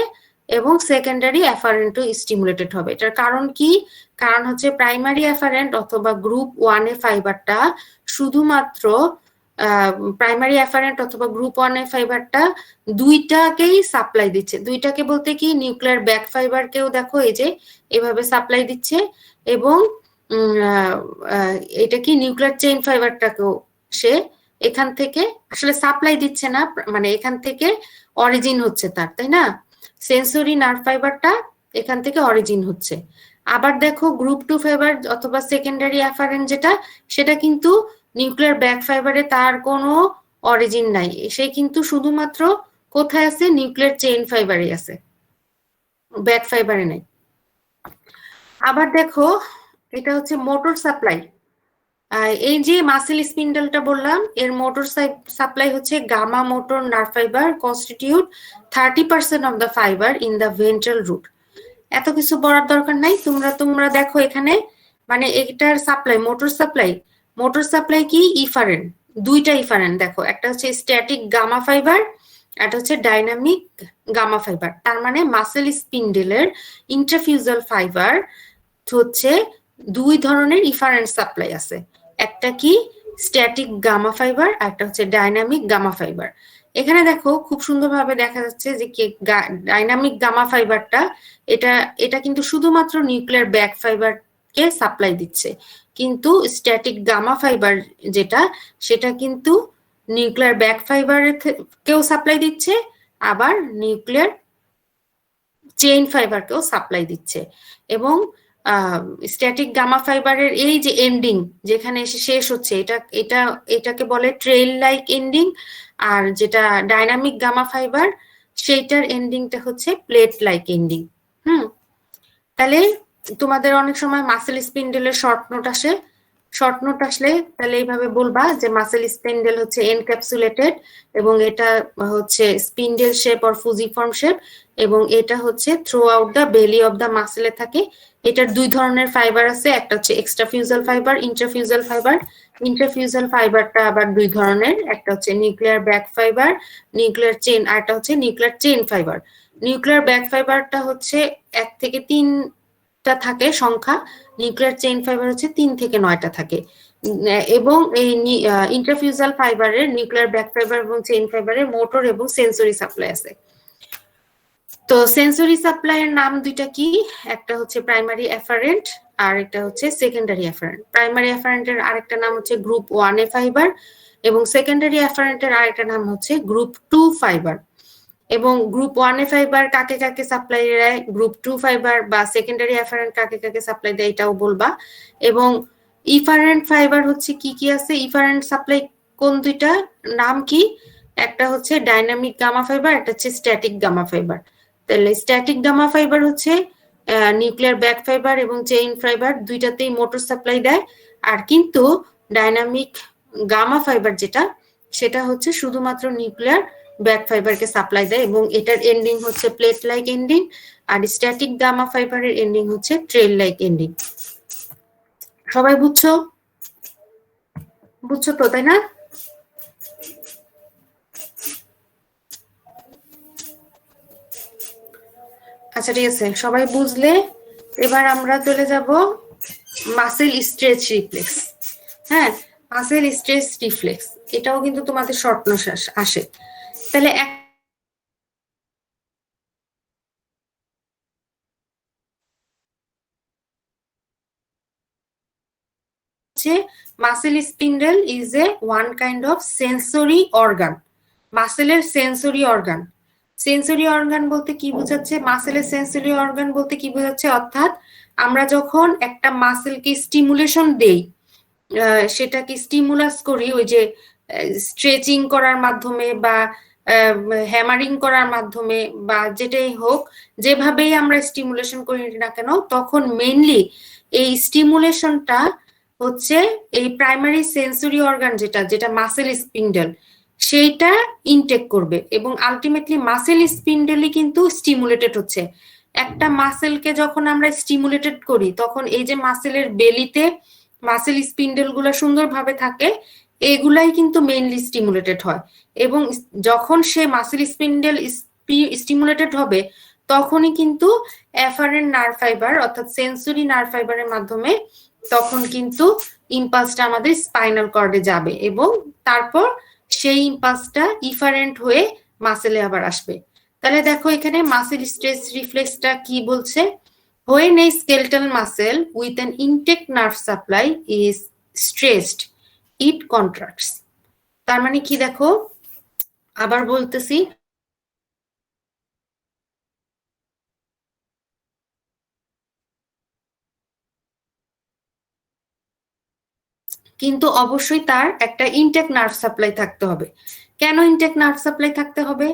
এবং সেকেন্ডারি অ্যাফারেন্টও স্টিমুলেটেড হবে। এটার কারণ কি? কারণ হচ্ছে প্রাইমারি অ্যাফারেন্ট অথবা গ্রুপ 1 এ ফাইবারটা শুধুমাত্র প্রাইমারি অ্যাফারেন্ট অথবা গ্রুপ 1 এ ফাইবারটা দুইটাকেই সাপ্লাই দিচ্ছে। দুইটাকে বলতে কি, নিউক্লিয়ার ব্যাক ফাইবারকেও দেখো এই যে এভাবে সাপ্লাই দিচ্ছে, এবং এটা কি নিউক্লিয়ার চেইন ফাইবারটাকেও সে এখান থেকে আসলে সাপ্লাই দিচ্ছে না, মানে এখান থেকে অরিজিন হচ্ছে তার, তাই না? সেন্সরি নার্ভ ফাইবারটা এখান থেকে অরিজিন হচ্ছে। আবার দেখো গ্রুপ 2 ফাইবার অথবা সেকেন্ডারি অ্যাফারেন্ট যেটা, সেটা কিন্তু নিউক্লিয়ার ব্যাক ফাইবারে তার কোনো অরিজিন নাই, সে কিন্তু শুধুমাত্র কোথায় আছে, নিউক্লিয়ার চেইন ফাইবারে আছে, ব্যাক ফাইবারে নাই। আবার দেখো এটা হচ্ছে মোটর সাপ্লাই। এই যে মাসেল স্পিন্ডেলটা বললাম এর মোটর সাপ্লাই হচ্ছে gamma motor nerve fiber constitute 30% of the fiber in the ventral root. এত কিছু বলার দরকার নাই, তোমরা দেখো এখানে মানে এটার সাপ্লাই মোটর সাপ্লাই কি, ইফারেন্ট, দুইটা ইফারেন্ট দেখো, একটা হচ্ছে স্ট্যাটিক গামা ফাইবার, একটা হচ্ছে ডাইনামিক গামা ফাইবার। তার মানে মাসেল স্পিন্ডেলের ইন্ট্রাফিউজাল ফাইবার হচ্ছে দুই ধরনের ইফারেন্ট সাপ্লাই আছে, একটা কি স্ট্যাটিক গামা ফাইবার, একটা হচ্ছে ডাইনামিক গামা ফাইবার। এখানে দেখো খুব সুন্দরভাবে দেখা যাচ্ছে যে ডাইনামিক গামা ফাইবারটা এটা কিন্তু শুধুমাত্র নিউক্লিয়ার ব্যাক ফাইবারকে সাপ্লাই দিচ্ছে, কিন্তু স্ট্যাটিক গামা ফাইবার যেটা সেটা কিন্তু নিউক্লিয়ার ব্যাক ফাইবারকেও সাপ্লাই দিচ্ছে, আবার নিউক্লিয়ার চেইন ফাইবারকেও সাপ্লাই দিচ্ছে। এবং স্ট্যাটিক গামা ফাইবারের এই যে এন্ডিং যেখানে এসে শেষ হচ্ছে এটাকে বলে ট্রেইল লাইক এন্ডিং, আর যেটা ডাইনামিক গামা ফাইবার সেইটার এন্ডিংটা হচ্ছে প্লেট লাইক এন্ডিং। তাহলে তোমাদের অনেক সময় মাসেল স্পিন্ডেলের শর্ট নোট আসলে তাহলে এইভাবে বলবা যে মাসেল স্পিন্ডেল হচ্ছে এনক্যাপসুলেটেড এবং এটা হচ্ছে spindle shape or fusiform shape, এবং এটা হচ্ছে throughout the belly of the মাসেলে থাকে। এটার দুই ধরনের ফাইবার আছে, একটা হচ্ছে এক্সট্রাফিউজাল ফাইবার, ইন্ট্রাফিউজাল ফাইবার। ইন্ট্রাফিউজাল ফাইবারটা আবার দুই ধরনের, একটা হচ্ছে nuclear bag fibre, nuclear chain, আর একটা হচ্ছে nuclear chain fibre. Nuclear bag ফাইবারটা হচ্ছে 1 থেকে 3টা থাকে সংখ্যা, নিউক্লিয়ার চেইন ফাইবার হচ্ছে 3 থেকে 9টা থাকে। এবং এই ইন্ট্রাফিউজাল ফাইবারের নিউক্লিয়ার ব্যাক ফাইবার এবং চেইন ফাইবারের মোটর এবং সেন্সরি সাপ্লাই আছে। তো সেন্সরি সাপ্লাইয়ের নাম দুইটা কি, একটা হচ্ছে প্রাইমারি অ্যাফারেন্ট আর একটা হচ্ছে সেকেন্ডারি অ্যাফারেন্ট। প্রাইমারি অ্যাফারেন্টের আরেকটা নাম হচ্ছে গ্রুপ 1 এ ফাইবার এবং সেকেন্ডারি অ্যাফারেন্টের আরেকটা নাম হচ্ছে গ্রুপ 2 ফাইবার। এবং গ্রুপ 1 এ ফাইবার কাকে কাকে সাপ্লাই দেয়, গ্রুপ 2 ফাইবার বা সেকেন্ডারি অ্যাফারেন্ট কাকে কাকে সাপ্লাই দেয় এটাও বলবা। এবং ইফারেন্ট ফাইবার হচ্ছে কি কি আছে, ইফারেন্ট সাপ্লাই কোন দুইটা নাম কি, একটা হচ্ছে ডাইনামিক গামা ফাইবার, একটা হচ্ছে স্ট্যাটিক গামা ফাইবার। তাহলে স্ট্যাটিক গামা ফাইবার হচ্ছে নিউক্লিয়ার ব্যাক ফাইবার এবং চেইন ফাইবার দুইটাতেই মোটর সাপ্লাই দেয়। আর কিন্তু ডাইনামিক গামা ফাইবার যেটা, সেটা হচ্ছে শুধুমাত্র নিউক্লিয়ার ব্যাক ফাইবারকে সাপ্লাই দেয় এবং এটার এন্ডিং হচ্ছে প্লেট লাইক এন্ডিং। আর স্ট্যাটিক গামা ফাইবারের এন্ডিং হচ্ছে ট্রেল লাইক এন্ডিং। সবাই বুঝছো? বুঝছো তো, তাই না? আচ্ছা ঠিক আছে, সবাই বুঝলে এবার আমরা চলে যাব মাসেল স্ট্রেচ রিফ্লেক্স। হ্যাঁ, মাসেল স্ট্রেচ রিফ্লেক্স এটাও কিন্তু তোমাদের শর্ট নোট আসে। তাহলে muscle spindle is a one kind of sensory organ. মাসেলের সেন্সরি অর্গান। সেন্সরি অর্গান বলতে কি বোঝাচ্ছে? মাসেলের সেন্সরি অর্গান বলতে কি বোঝাচ্ছে? অর্থাৎ আমরা যখন একটা মাসেলকে স্টিমুলেশন দেই, সেটাকে স্টিমুলাস করি ওই যে স্ট্রেচিং করার মাধ্যমে বা হ্যামারিং করার মাধ্যমে বা যেটাই হোক, যেভাবেই আমরা স্টিমুলেশন করি না কেন, তখন মেইনলি এই স্টিমুলেশনটা হচ্ছে এই প্রাইমারি সেন্সরি অর্গান যেটা মাসেল স্পিন্ডেল, সেইটা ইনটেক করবে এবং আলটিমেটলি মাসেল স্পিন্ডেলই কিন্তু স্টিমুলেটেড হচ্ছে। একটা মাসেলকে যখন আমরা স্টিমুলেটেড করি তখন এই যে মাসেলের বেলিতে মাসেল স্পিন্ডেল গুলো সুন্দরভাবে থাকে, এগুলাই কিন্তু মেইনলি স্টিমুলেটেড হয়। এবং যখন সে মাসেল স্পিন্ডেল স্টিমুলেটেড হবে তখনই কিন্তু এফারেন্ট নার্ভ ফাইবার অর্থাৎ সেন্সরি নার্ভ ফাইবারের মাধ্যমে তখন কিন্তু ইম্পালসটা আমাদের স্পাইনাল কর্ডে যাবে এবং তারপর সেই ইম্পালসটা ইফারেন্ট হয়ে মাসেলে আবার আসবে। তাহলে দেখো এখানে মাসেল স্ট্রেচ রিফ্লেক্সটা কি বলছে? When a skeletal muscle with an intact nerve supply is stretched, it contracts. তার মানে কি দেখো, আবার বলতেছি, কিন্তু অবশ্যই তার একটা ইনটেক নার্ভ সাপ্লাই থাকতে হবে। কেন ইনটেক নার্ভ সাপ্লাই থাকতে হবে?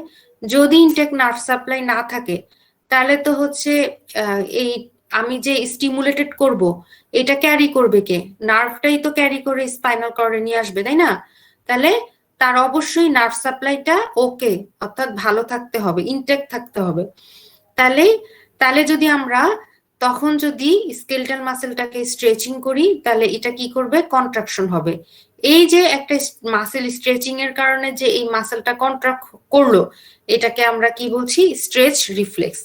যদি ইনটেক নার্ভ সাপ্লাই না থাকে তাহলে তো হচ্ছে এই আমি যে স্টিমুলেটেড করব এটা ক্যারি করবে কে? নার্ভটাই তো ক্যারি করে স্পাইনাল কর্ডে নিয়ে আসবে, তাই না? তাহলে তার অবশ্যই নার্ভ সাপ্লাইটা ওকে অর্থাৎ ভালো থাকতে হবে, ইনটেক থাকতে হবে। তাহলে যদি আমরা তখন যদি স্কেলটাল মাসেলটাকে স্ট্রেচিং করি তাহলে এটা কি করবে? কন্ট্রাকশন হবে। এই যে একটা মাসেল স্ট্রেচিং এর কারণে যে এই মাসেলটা কন্ট্রাক্ট করলো, এটাকে আমরা কি বলছি? Stretch reflex.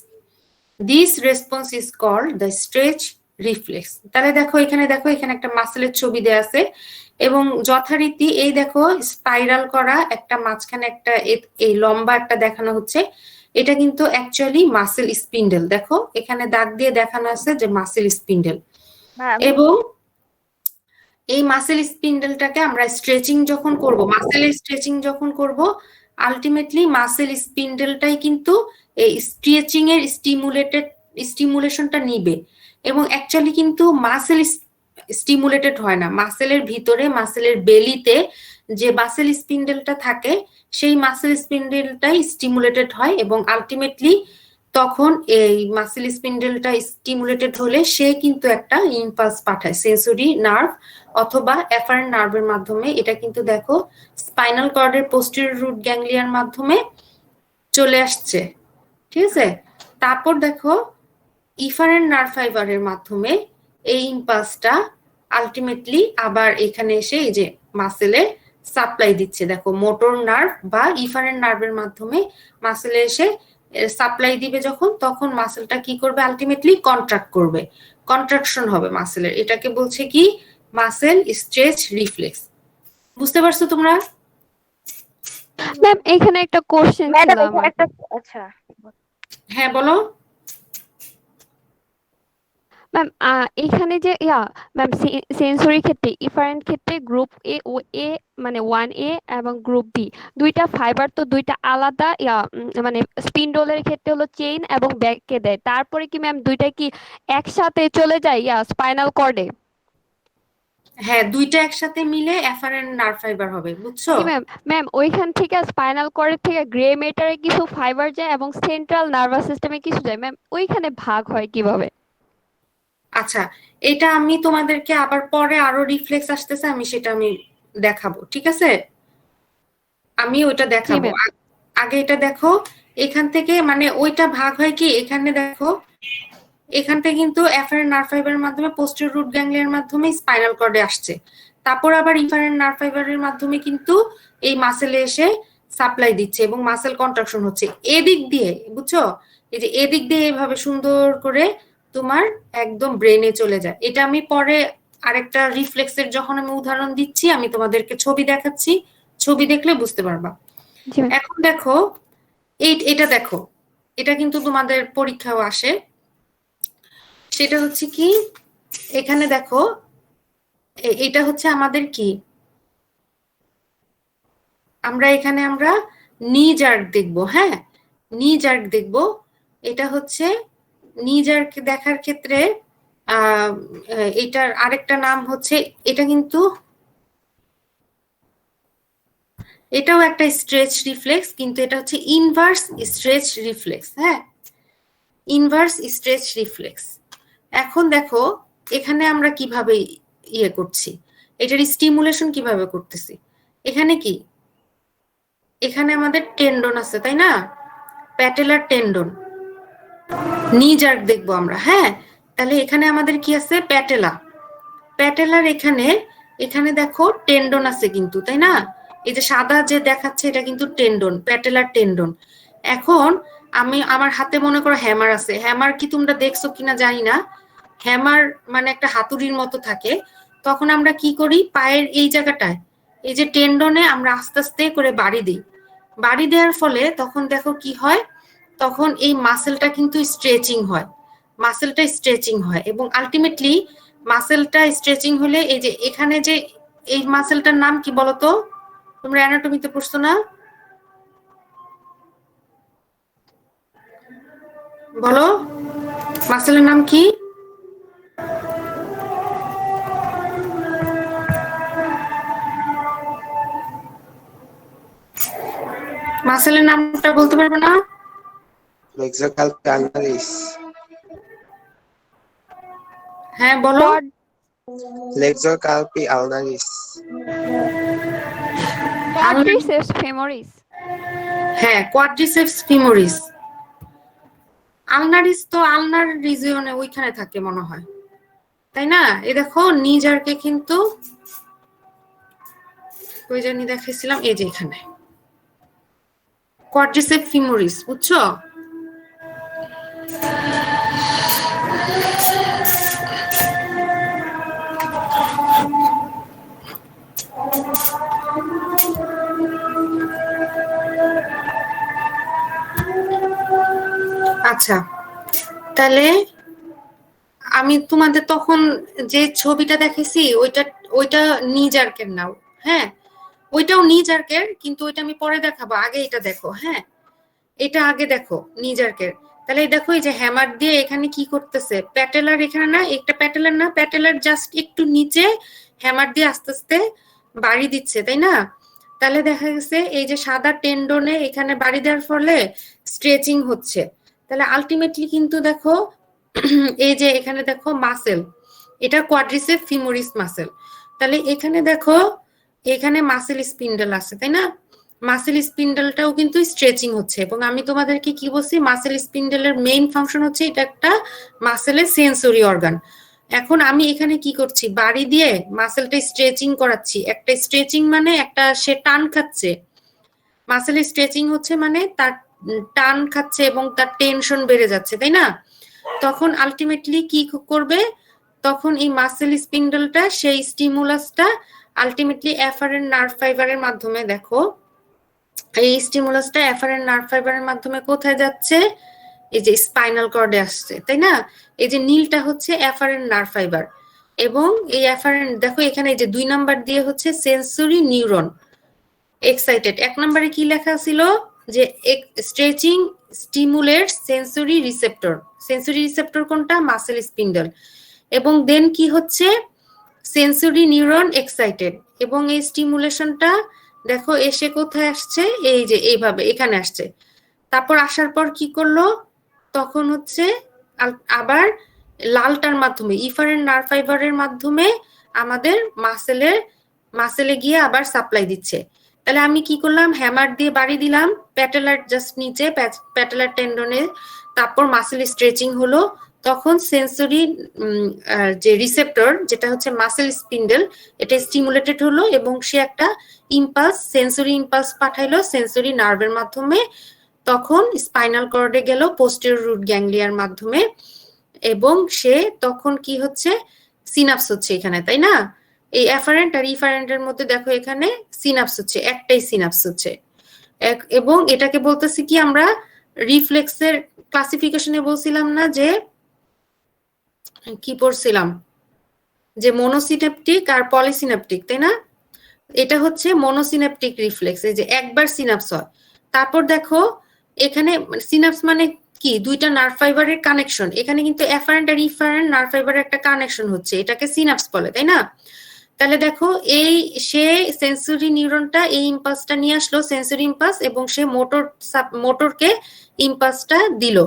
This response is called the stretch reflex. তাহলে দেখো এখানে একটা মাসেলের ছবি দেয়া আছে এবং যথারীতি এই দেখো স্পাইরাল করা একটা মাঝখানে একটা এই লম্বা একটা দেখানো হচ্ছে, এটা কিন্তু অ্যাকচুয়ালি মাসেল স্পিন্ডেল। দেখো এখানে দাগ দিয়ে দেখানো আছে যে মাসেল স্পিন্ডেল। এবং এই মাসেল স্পিন্ডেলটাকে আমরা স্ট্রেচিং যখন করব, মাসেলের স্ট্রেচিং যখন করব, আলটিমেটলি মাসেল স্পিন্ডেলটাই কিন্তু এই স্ট্রেচিং এর স্টিমুলেশনটা নিবে এবং অ্যাকচুয়ালি কিন্তু মাসেল স্টিমুলেটেড হয় না। মাসেলের ভিতরে মাসেলের বেলিতে যে মাসেল স্পিন্ডেলটা থাকে সেই মাসেল স্পিন্ডেলটাই স্টিমুলেটেড হয় এবং আলটিমেটলি তখন এই মাসেল স্পিন্ডেলটা স্টিমুলেটেড হলে সে কিন্তু একটা ইম্পালস পাঠায় সেন্সরি নার্ভ অথবা এফারেন্ট নার্ভের মাধ্যমে। এটা কিন্তু দেখো স্পাইনাল কর্ডের পোস্টেরিয়র রুট গ্যাংলিয়ার মাধ্যমে চলে আসছে, ঠিক আছে? তারপর দেখো ইফারেন্ট নার্ভ ফাইবারের মাধ্যমে এই ইম্পালসটা আলটিমেটলি আবার এখানে এসে এই যে মাসেলে সাপ্লাই দিচ্ছে। দেখো মোটর নার্ভ বা ইফারেন্ট নার্ভের মাধ্যমে মাসেলে এসে সাপ্লাই দিবে যখন, তখন মাসেলটা কি করবে? আলটিমেটলি কন্ট্রাক্ট করবে, কন্ট্রাকশন হবে মাসেলের। এটাকে বলছে কি? Muscle stretch reflex. বুঝতে পারছো তোমরা? ম্যাম এখানে একটা কোশ্চেন ছিল ম্যাডাম আমার। আচ্ছা হ্যাঁ বলো। ম্যাম এখানে যে ম্যাম সেন্সরি ক্ষেত্রে ইফারেন্ট ক্ষেত্রে গ্রুপ এ মানে 1A এবং গ্রুপ বি দুইটা ফাইবার তো দুইটা আলাদা মানে স্পিন্ডলের ক্ষেত্রে হলো চেইন এবং ব্যাককে দেয়, তারপরে কি ম্যাম দুইটা কি একসাথে চলে যায় স্পাইনাল কর্ডে? হ্যাঁ, দুইটা একসাথে মিলে এফারেন্ট নার্ভ ফাইবার হবে, বুঝছো? জি ম্যাম। ম্যাম ওইখান থেকে স্পাইনাল কর্ড থেকে গ্রে ম্যাটারে কিছু ফাইবার যায় এবং সেন্ট্রাল নার্ভাস সিস্টেমে কিছু যায় ম্যাম, ওইখানে ভাগ হয় কিভাবে? আচ্ছা, এটা আমি তোমাদেরকে আবার পরে আরো রিফ্লেক্স আসতেছে, আমি দেখাবো, ঠিক আছে? আমি ওইটা জি দেখাবো। ম্যাম। আগে এটা দেখো, এখান থেকে মানে ওইটা ভাগ হয় কি, এখানে দেখো, এখান থেকে কিন্তু এফারেন্ট নার্ভ ফাইবারের মাধ্যমে পোস্টেরিয়র রুট গ্যাংলিয়ার মাধ্যমে স্পাইনাল কর্ডে আসছে, তারপর আবার ইনফারেন্ট নার্ভ ফাইবারের মাধ্যমে কিন্তু এই মাসেলে এসে সাপ্লাই দিচ্ছে এবং মাসেল কন্ট্রাকশন হচ্ছে এদিক দিয়ে, বুঝছো? এই যে এদিক দিয়ে এভাবে সুন্দর করে তোমার একদম ব্রেনে চলে যায়। এটা আমি পরে আরেকটা রিফ্লেক্সের যখন আমি উদাহরণ দিচ্ছি আমি তোমাদেরকে ছবি দেখাচ্ছি, ছবি দেখলে বুঝতে পারবা। জি ম্যাম। এখন দেখো, এটা দেখো, এটা কিন্তু তোমাদের পরীক্ষাও আসে। সেটা হচ্ছে কি, এখানে দেখো, এটা হচ্ছে আমাদের কি, আমরা নি জার্ক দেখবো, হ্যাঁ, নি জার্ক দেখবো। এটা হচ্ছে নি জার্ক দেখার ক্ষেত্রে এটার আরেকটা নাম হচ্ছে, এটা কিন্তু এটাও একটা স্ট্রেচ রিফ্লেক্স, কিন্তু এটা হচ্ছে ইনভার্স স্ট্রেচ রিফ্লেক্স, হ্যাঁ, ইনভার্স স্ট্রেচ রিফ্লেক্স। এখন দেখো এখানে আমরা কিভাবে ইয়ে করছি, এটার স্টিমুলেশন কিভাবে করতেছি। এখানে কি, এখানে আমাদের টেন্ডন আছে, তাই না? প্যাটেলার টেন্ডন, নি জার্ক দেখবো আমরা, হ্যাঁ। তাহলে এখানে আমাদের কি আছে, প্যাটেলার এখানে, এখানে দেখো টেন্ডন আছে কিন্তু, তাই না? এই যে সাদা যে দেখাচ্ছে এটা কিন্তু টেন্ডন, প্যাটেলার টেন্ডন। এখন আমি আমার হাতে মনে করো হ্যামার আছে, হ্যামার কি তোমরা দেখছো কিনা জানি না, হ্যামার মানে একটা হাতুড়ির মতো থাকে। তখন আমরা কি করি, পায়ের এই জায়গাটায় এই যে টেন্ডনে আমরা আস্তে আস্তে করে বাড়ি দিই, বাড়ি দেওয়ার ফলে তখন দেখো কি হয়, তখন এই মাসেলটা কিন্তু স্ট্রেচিং হয়, মাসেলটা স্ট্রেচিং হয় এবং আলটিমেটলি মাসেলটা স্ট্রেচিং হলে এই যে এখানে যে এই মাসেলটার নাম কি বলতো, তোমরা অ্যানাটমিতে পড়ছো না, বলো মাসেলের নাম কি? মাসেলের নামটা বলতে পারবে না? Flexor carpi ulnaris. হ্যাঁ বলো। Flexor carpi ulnaris. Quadriceps femoris. হ্যাঁ, কোয়াড্রিসেপস ফিমোরিস। আলনারিস তো আলনার রিজিয়নে ওইখানে থাকে মনে হয়, তাই না? এই দেখো নি জার্কে কিন্তু ওই জানি দেখাইছিলাম, এই যে এখানে কোয়াড্রিসেপ ফিমোরিস, বুঝছো? আচ্ছা, তাহলে আমি তোমাদের তখন যে ছবিটা দেখেছি ওইটা নি জার্কের নাও, হ্যাঁ, ওইটাও নি জার্কের, কিন্তু ওইটা আমি পরে দেখাবো, আগে এটা দেখো, হ্যাঁ, এটা আগে দেখো নি জার্কের। তাহলে দেখো এই যে হ্যামার দিয়ে এখানে কি করতেছে, প্যাটেলার এখানে না, একটা প্যাটেলার না, প্যাটেলার জাস্ট একটু নিচে হ্যামার দিয়ে আস্তে আস্তে বাড়ি দিচ্ছে, তাই না? তাহলে দেখা গেছে এই যে সাদা টেন্ডনে এখানে বাড়ি দেওয়ার ফলে স্ট্রেচিং হচ্ছে। তাহলে আলটিমেটলি কিন্তু দেখো এই যে এখানে দেখো মাসেল, এটা কোয়াড্রিসেপ ফিমোরিস মাসেল। তাহলে এখানে দেখো এখানে মাসেল স্পিন্ডল আছে, তাই না? মাসেল স্পিন্ডলটাও কিন্তু স্ট্রেচিং হচ্ছে এবং আমি তোমাদেরকে কি বলছি, মাসেল স্পিন্ডলের মেইন ফাংশন হচ্ছে এটা একটা মাসেলের সেন্সরি অর্গান। এখন আমি এখানে কি করছি, বাড়ি দিয়ে মাসেলটা স্ট্রেচিং করাচ্ছি, একটা স্ট্রেচিং মানে একটা সে টান খাচ্ছে, মাসেল স্ট্রেচিং হচ্ছে মানে তার টান খাচ্ছে এবং তার টেনশন বেড়ে যাচ্ছে, তাই না? তখন আলটিমেটলি কি করবে, তখন এই মাসেল স্পিন্ডলটা সেই স্টিমুলাসটা আলটিমেটলি এফারেন্ট নার্ভ ফাইবারের মাধ্যমে, দেখো এই স্টিমুলাসটা এফারেন্ট নার্ভ ফাইবারের মাধ্যমে কোথায় যাচ্ছে, এই যে স্পাইনাল কর্ডে আসছে, তাই না? এই যে নীলটা হচ্ছে এফারেন্ট নার্ভ ফাইবার এবং এই এফারেন্ট দেখো এখানে এই যে 2 নাম্বার দিয়ে হচ্ছে সেন্সরি নিউরন এক্সাইটেড। 1 নম্বরে কি লেখা ছিল যে stretching stimulates sensory receptor, sensory receptor কোনটা, মাসেল স্পিন্ডল। এবং দেন কি হচ্ছে, সেন্সরি নিউরন এক্সাইটেড, এবং এই স্টিমুলেশনটা দেখো এসে কোথায় আসছে, এই যে এইভাবে এখানে আসছে। তারপর আসার পর কি করলো, তখন হচ্ছে আবার লালটার মাধ্যমে ইফারেন্ট নার্ভ ফাইবারের মাধ্যমে আমাদের মাসেলে গিয়ে আবার সাপ্লাই দিচ্ছে। তাহলে আমি কি করলাম, হ্যামার দিয়ে বাড়ি দিলাম প্যাটেলার জাস্ট নিচে, প্যাটেলার টেন্ডনে, তারপর মাসেল স্ট্রেচিং হলো। তখন সেন্সরি যে রিসেপ্টর যেটা হচ্ছে মাসেল স্পিন্ডেল, এটা স্টিমুলেটেড হলো এবং সে একটা ইম্পালস, সেন্সরি ইম্পালস পাঠাইলো সেন্সরি নার্ভের মাধ্যমে। তখন স্পাইনাল কর্ডে গেল পোস্টেরিয়র রুট গ্যাংলিয়ার মাধ্যমে, এবং সে তখন কি হচ্ছে, সিনাপস হচ্ছে এখানে, তাই না? এই অ্যাফারেন্ট আর ইফারেন্টের মধ্যে দেখো এখানে সিনাপস হচ্ছে, একটাই সিনাপস হচ্ছে। এবং এটাকে বলতেছি কি আমরা রিফ্লেক্সের ক্লাসিফিকেশনে বলছিলাম না যে কি পড়ছিলাম, যে মোনোসিনেপটিক আর পলিসিনেপটিক, তাই না? এটা হচ্ছে মোনোসিনেপটিক রিফ্লেক্স, এই যে একবার সিনাপস হয়। তারপর দেখো এখানে সিনাপস মানে কি, দুইটা নার্ভ ফাইবারের কানেকশন। এখানে কিন্তু অ্যাফারেন্ট আর ইফারেন্ট নার্ভ ফাইবারের একটা কানেকশন হচ্ছে, এটাকে সিনাপস বলে, তাই না? তাহলে দেখো এই সে সেন্সরি নিউরনটা এই ইম্পালসটা নিয়ে আসলো, সেন্সরি ইম্পালস, এবং সে মোটরকে ইম্পালসটা দিল।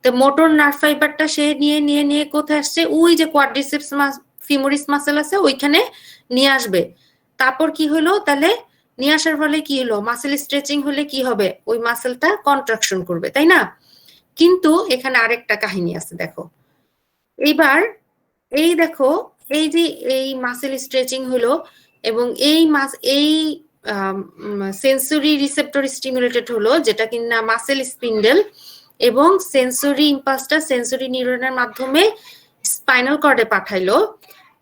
তো মোটর নার্ভ ফাইবারটা সে নিয়ে কোথায় আসছে, ওই যে কোয়াড্রিসেপস ফিমোরিস মাসেল আছে ওইখানে নিয়ে আসবে। তারপর কি হলো, তাহলে নিয়ে আসার ফলে কি হলো, মাসেল স্ট্রেচিং হলে কি হবে, ওই মাসেলটা কন্ট্রাকশন করবে, তাই না? কিন্তু এখানে আরেকটা কাহিনী আছে, দেখো এইবার এই দেখো এই যে এই মাসেল স্ট্রেচিং হলো এবং এই সেন্সরি রিসেপ্টর স্টিমুলেটেড হলো, যেটা কিনা মাসেল স্পিন্ডেল, এবং সেন্সরি ইম্পালসটা সেন্সরি নিউরনের মাধ্যমে স্পাইনাল কর্ডে পাঠাইলো।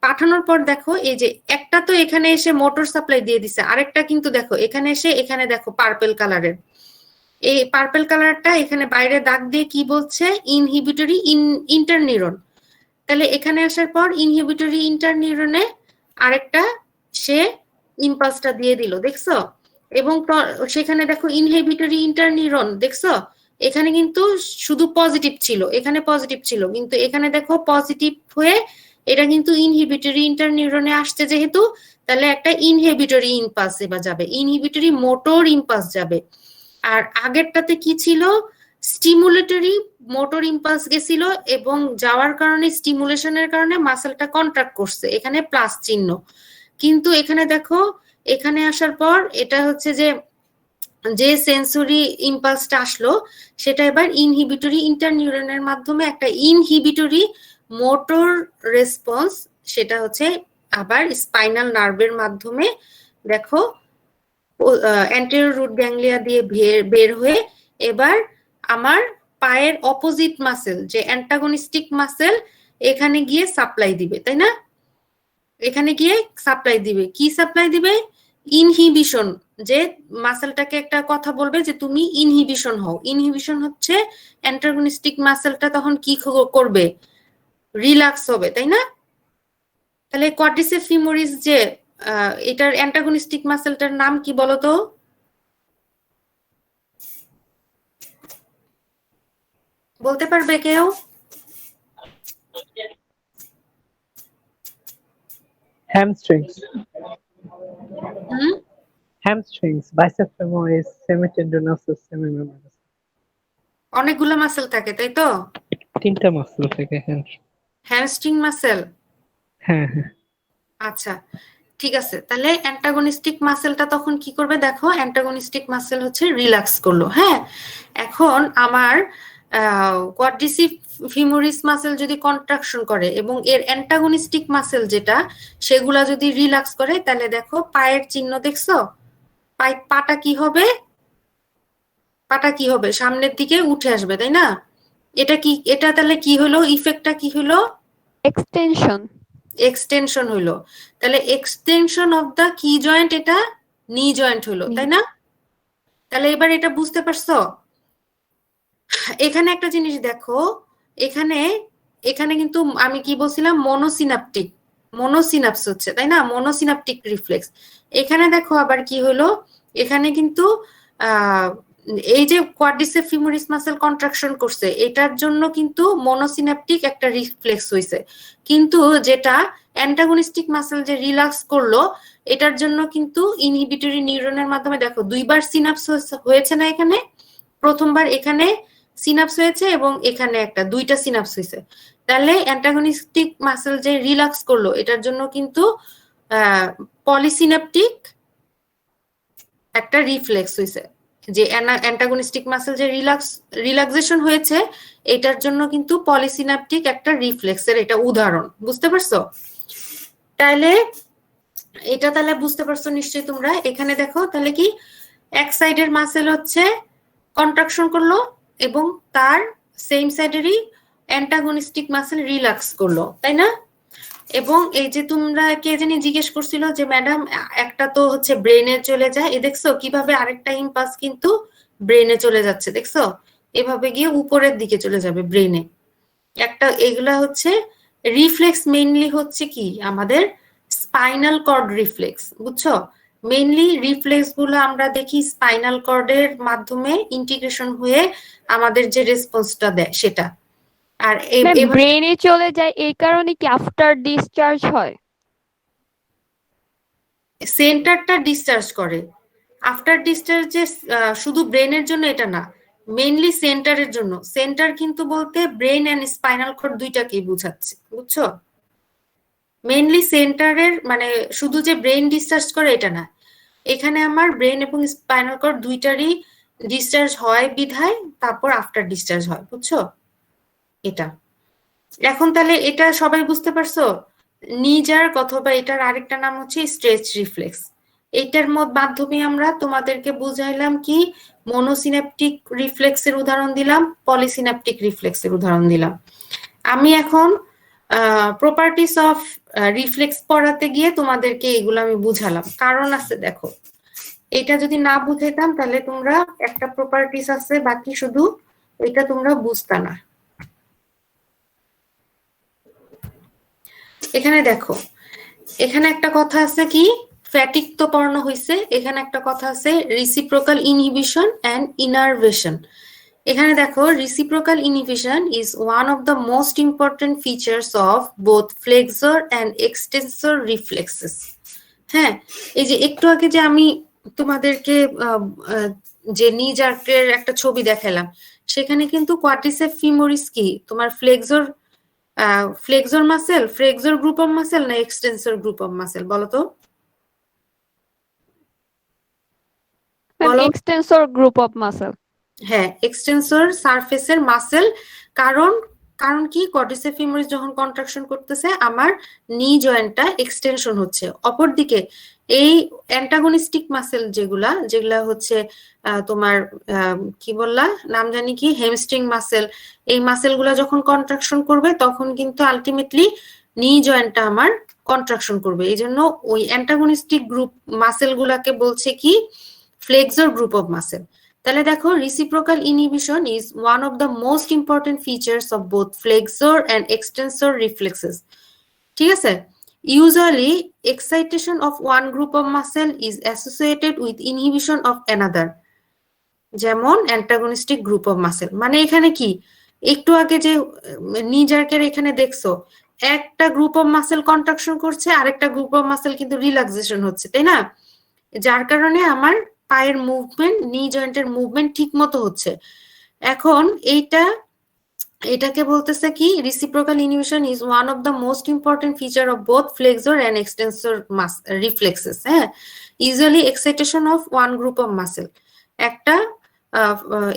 পাঠানোর পর দেখো এই যে একটা তো এখানে এসে মোটর সাপ্লাই দিয়ে দিছে, আরেকটা কিন্তু দেখো এখানে এসে, এখানে দেখো পার্পল কালারের, এই পার্পল কালারটা এখানে বাইরে দাগ দিয়ে কি বলছে, ইনহিবিটরি ইন্টারনিউরন। তাহলে এখানে আসার পর ইনহিবিটরি ইন্টারনিউরনে আরেকটা সে ইম্পালসটা দিয়ে দিল, দেখছো? এবং সেখানে দেখো ইনহিবিটরি ইন্টারনিউরন, দেখছো এখানে কিন্তু শুধু পজিটিভ ছিল, এখানে পজিটিভ ছিল, কিন্তু এখানে দেখো পজিটিভ হয়ে এটা কিন্তু ইনহিবিটরি ইন্টারনিউরনে আসছে যেহেতু, তাহলে একটা ইনহিবিটরি ইম্পালস এবার যাবে, ইনহিবিটরি মোটর ইম্পালস যাবে। আর আগেরটাতে কি ছিল, স্টিমুলেটরি মোটর ইম্পালস গেছিল, এবং যাওয়ার কারণে স্টিমুলেশনের কারণে মাসেলটা কন্ট্রাক্ট করছে, এখানে প্লাস চিহ্ন। কিন্তু এখানে দেখো এখানে আসার পর এটা হচ্ছে যে সেন্সরি ইম্পালসটা আসলো সেটা এবার ইনহিবিটরি ইন্টারনিউরনের মাধ্যমে একটা ইনহিবিটরি মোটর রেসপন্স, সেটা হচ্ছে আবার স্পাইনাল নার্ভের মাধ্যমে দেখো অ্যান্টেরিয়র রুট গ্যাংলিয়া দিয়ে বের হয়ে এবার আমার পায়ের অপোজিট মাসেল, যে অ্যান্টাগনিস্টিক মাসেল, এখানে গিয়ে সাপ্লাই দিবে, তাই না? এখানে গিয়ে সাপ্লাই দিবে, কি সাপ্লাই দিবে, ইনহিবিশন, যে মাসেলটাকে একটা কথা বলবে যে তুমি ইনহিবিশন হও। ইনহিবিশন হচ্ছে অ্যান্টাগনিস্টিক মাসেলটা তখন কি করবে, রিল্যাক্স হবে, তাই না? তাহলে কোয়াড্রিসেপ ফিমোরিস যে এটার অ্যান্টাগনিস্টিক মাসেলটার নাম কি বলতো? বলতে পারবে কেউ? Hamstrings. হুম, Hamstrings. Bicep femoris, semitendinosus, semimembranosus. অনেকগুলো মাসেল থাকে, তাই তো? তিনটা মাসল থাকে হ্যামস্ট্রিং মাসেল। হ্যাঁ হ্যাঁ। আচ্ছা ঠিক আছে, তাহলে অ্যান্টাগনিস্টিক মাসেলটা তখন কি করবে, দেখো অ্যান্টাগনিস্টিক মাসেল হচ্ছে রিল্যাক্স করলো। হ্যাঁ, এখন আমার কোয়াড্রিসেপ ফিমোরিস মাসেল যদি কন্ট্রাকশন করে এবং এর অ্যান্টাগনিস্টিক মাসেল যেটা সেগুলা যদি রিল্যাক্স করে, তাহলে দেখো পায়ের চিহ্ন, দেখছো পাটা কি হবে, পাটা কি হবে, সামনের দিকে উঠে আসবে, তাই না? এটা তাহলে কি হলো, ইফেক্টটা কি হলো, এক্সটেনশন। এক্সটেনশন হইলো। তাহলে এক্সটেনশন অফ দা কি জয়েন্ট, এটা নি জয়েন্ট হইলো, তাই না? তাহলে এবার এটা বুঝতে পারছো? এখানে একটা জিনিস দেখো, এখানে কিন্তু আমি কি বলছিলাম, মোনোসিনাপস হচ্ছে, তাই না? মোনোসিনাপটিক রিফ্লেক্স। এখানে দেখো আবার কি হলো, এখানে কিন্তু এই যে কোয়াড্রিসেপ ফিমোরিস মাসেল কন্ট্রাকশন করছে, এটার জন্য কিন্তু মোনোসিনাপটিক একটা রিফ্লেক্স হইছে, কিন্তু যেটা অ্যান্টাগনিস্টিক মাসেল যে রিল্যাক্স করলো, এটার জন্য কিন্তু ইনহিবিটরি নিউরনের মাধ্যমে দেখো দুইবার সিনাপস হয়েছে না, এখানে প্রথমবার এখানে সিনাপস হয়েছে এবং এখানে একটা দুইটা সিনাপস হয়েছে। তাহলে অ্যান্টাগনিস্টিক মাসেল যে রিল্যাক্স করলো, এটার জন্য কিন্তু পলিসিনাপটিক একটা রিফ্লেক্স হয়েছে। যে অ্যান্টাগনিস্টিক মাসেল যে রিল্যাক্সেশন হয়েছে, এটার জন্য কিন্তু পলিসিনাপটিক একটা রিফ্লেক্সের এটা উদাহরণ। বুঝতে পারছো? তাহলে এটা তাহলে বুঝতে পারছো নিশ্চয়ই তোমরা। এখানে দেখো তাহলে কি এক সাইডের মাসেল হচ্ছে কন্ট্রাকশন করলো এবং তার সেম সাইডেরই অ্যান্টাগনিস্টিক মাসেল রিল্যাক্স করলো, তাই না? এবং এই যে তোমরা কে জানি জিজ্ঞেস করছিল যে ম্যাডাম একটা তো হচ্ছে ব্রেনে চলে যায়, এ দেখছো কিভাবে আরেকটা ইম্পালস কিন্তু ব্রেনে চলে যাচ্ছে, দেখছো এভাবে গিয়ে উপরের দিকে চলে যাবে ব্রেনে একটা। এগুলা হচ্ছে রিফ্লেক্স, মেইনলি হচ্ছে কি আমাদের স্পাইনাল কর্ড রিফ্লেক্স, বুঝছো? মেইনলি রিফ্লেক্স গুলো আমরা দেখি স্পাইনাল কর্ডের মাধ্যমে ইন্টিগ্রেশন হয়ে আমাদের যে রেসপন্সটা দেয় সেটা। আর ব্রেনে চলে যায় এই কারণে কি আফটার ডিসচার্জ হয়? সেন্টারটা ডিসচার্জ করে। আফটার ডিসচার্জে শুধু ব্রেনের জন্য এটা না, মেইনলি সেন্টারের জন্য। সেন্টার কিন্তু বলতে ব্রেন এন্ড স্পাইনাল কর্ড দুইটাকেই বুঝাচ্ছে, বুঝছো? মেইনলি সেন্টারের মানে শুধু যে ব্রেন ডিসচার্জ করে এটা না, এখানে আমার ব্রেন এবং স্পাইনাল কর্ড দুইটারই ডিসচার্জ হয় বিধায় তারপর আফটার ডিসচার্জ হয়, বুঝছো? এটা এখন তাহলে এটা সবাই বুঝতে পারছো? নিজার্ক অথবা এটার আরেকটা নাম হচ্ছে স্ট্রেচ রিফ্লেক্স। এটার মাধ্যমে আমরা তোমাদেরকে বুঝাইলাম কি মনোসিন্যাপটিক রিফ্লেক্সের উদাহরণ দিলাম, পলিসিন্যাপটিক রিফ্লেক্সের উদাহরণ দিলাম। আমি এখন প্রপার্টিস অফ রিফ্লেক্স পড়াতে গিয়ে তোমাদেরকে এগুলো আমি বুঝালাম, কারণ আছে দেখো এটা যদি না বুঝাইতাম তাহলে তোমরা একটা প্রপার্টিস আছে বাকি শুধু এটা তোমরা বুঝতা না। এখানে দেখো এখানে একটা কথা আছে কি ফ্যাটিক তো পড়ানো হয়েছে, এখানে একটা কথা আছে রিসিপ্রোকাল ইনহিবিশন এন্ড ইনারভেশন। এখানে দেখো reciprocal inhibition is one of the most important features of both flexor and extensor reflexes. হ্যাঁ, এই যে একটু আগে যে আমি তোমাদেরকে যে নি জার্কের একটা ছবি দেখালাম, সেখানে কিন্তু কোয়াড্রিসেপ ফিমোরিস কি তোমার flexor muscle, flexor group of muscle না এক্সটেন্সর গ্রুপ অফ মাসেল বলো তো? Extensor group of muscle. হ্যাঁ, এক্সটেন্সর সারফেসের মাসেল। কারণ কি কোয়াড্রিসেপ ফিমোরিস যখন কন্ট্রাকশন করতেছে আমার নি জয়েন্টটা এক্সটেনশন হচ্ছে। অপরদিকে এই অ্যান্টাগনিস্টিক মাসেল যেগুলা হচ্ছে তোমার কি বললা নাম জানি কি হ্যামস্ট্রিং মাসেল, এই মাসেলগুলা যখন কন্ট্রাকশন করবে তখন কিন্তু আলটিমেটলি নি জয়েন্টটা আমার কন্ট্রাকশন করবে। এই জন্য ওই অ্যান্টাগনিস্টিক গ্রুপ মাসেলগুলাকে বলছে কি ফ্লেক্সর গ্রুপ অফ মাসেল। তাহলে দেখো reciprocal inhibition is one of the most important features of both flexor and extensor reflexes. ঠিক আছে? Usually, excitation of one group of muscle is associated with inhibition of another, যেমন antagonistic group of muscle. মানে এখানে কি একটু আগে যে নি জার্কের এখানে দেখছো একটা গ্রুপ অফ মাসেল কন্ট্রাকশন করছে, আরেকটা গ্রুপ অফ মাসেল কিন্তু রিল্যাক্সেশন হচ্ছে, তাই না? যার কারণে আমার পায়ের মুভমেন্ট, নি জয়েন্টের মুভমেন্ট ঠিক মতো হচ্ছে। এখন এটাকে বলতেছে কি reciprocal inhibition is one of the most important feature of both flexor and extensor reflexes. হ্যাঁ, usually excitation of one group of muscle, একটা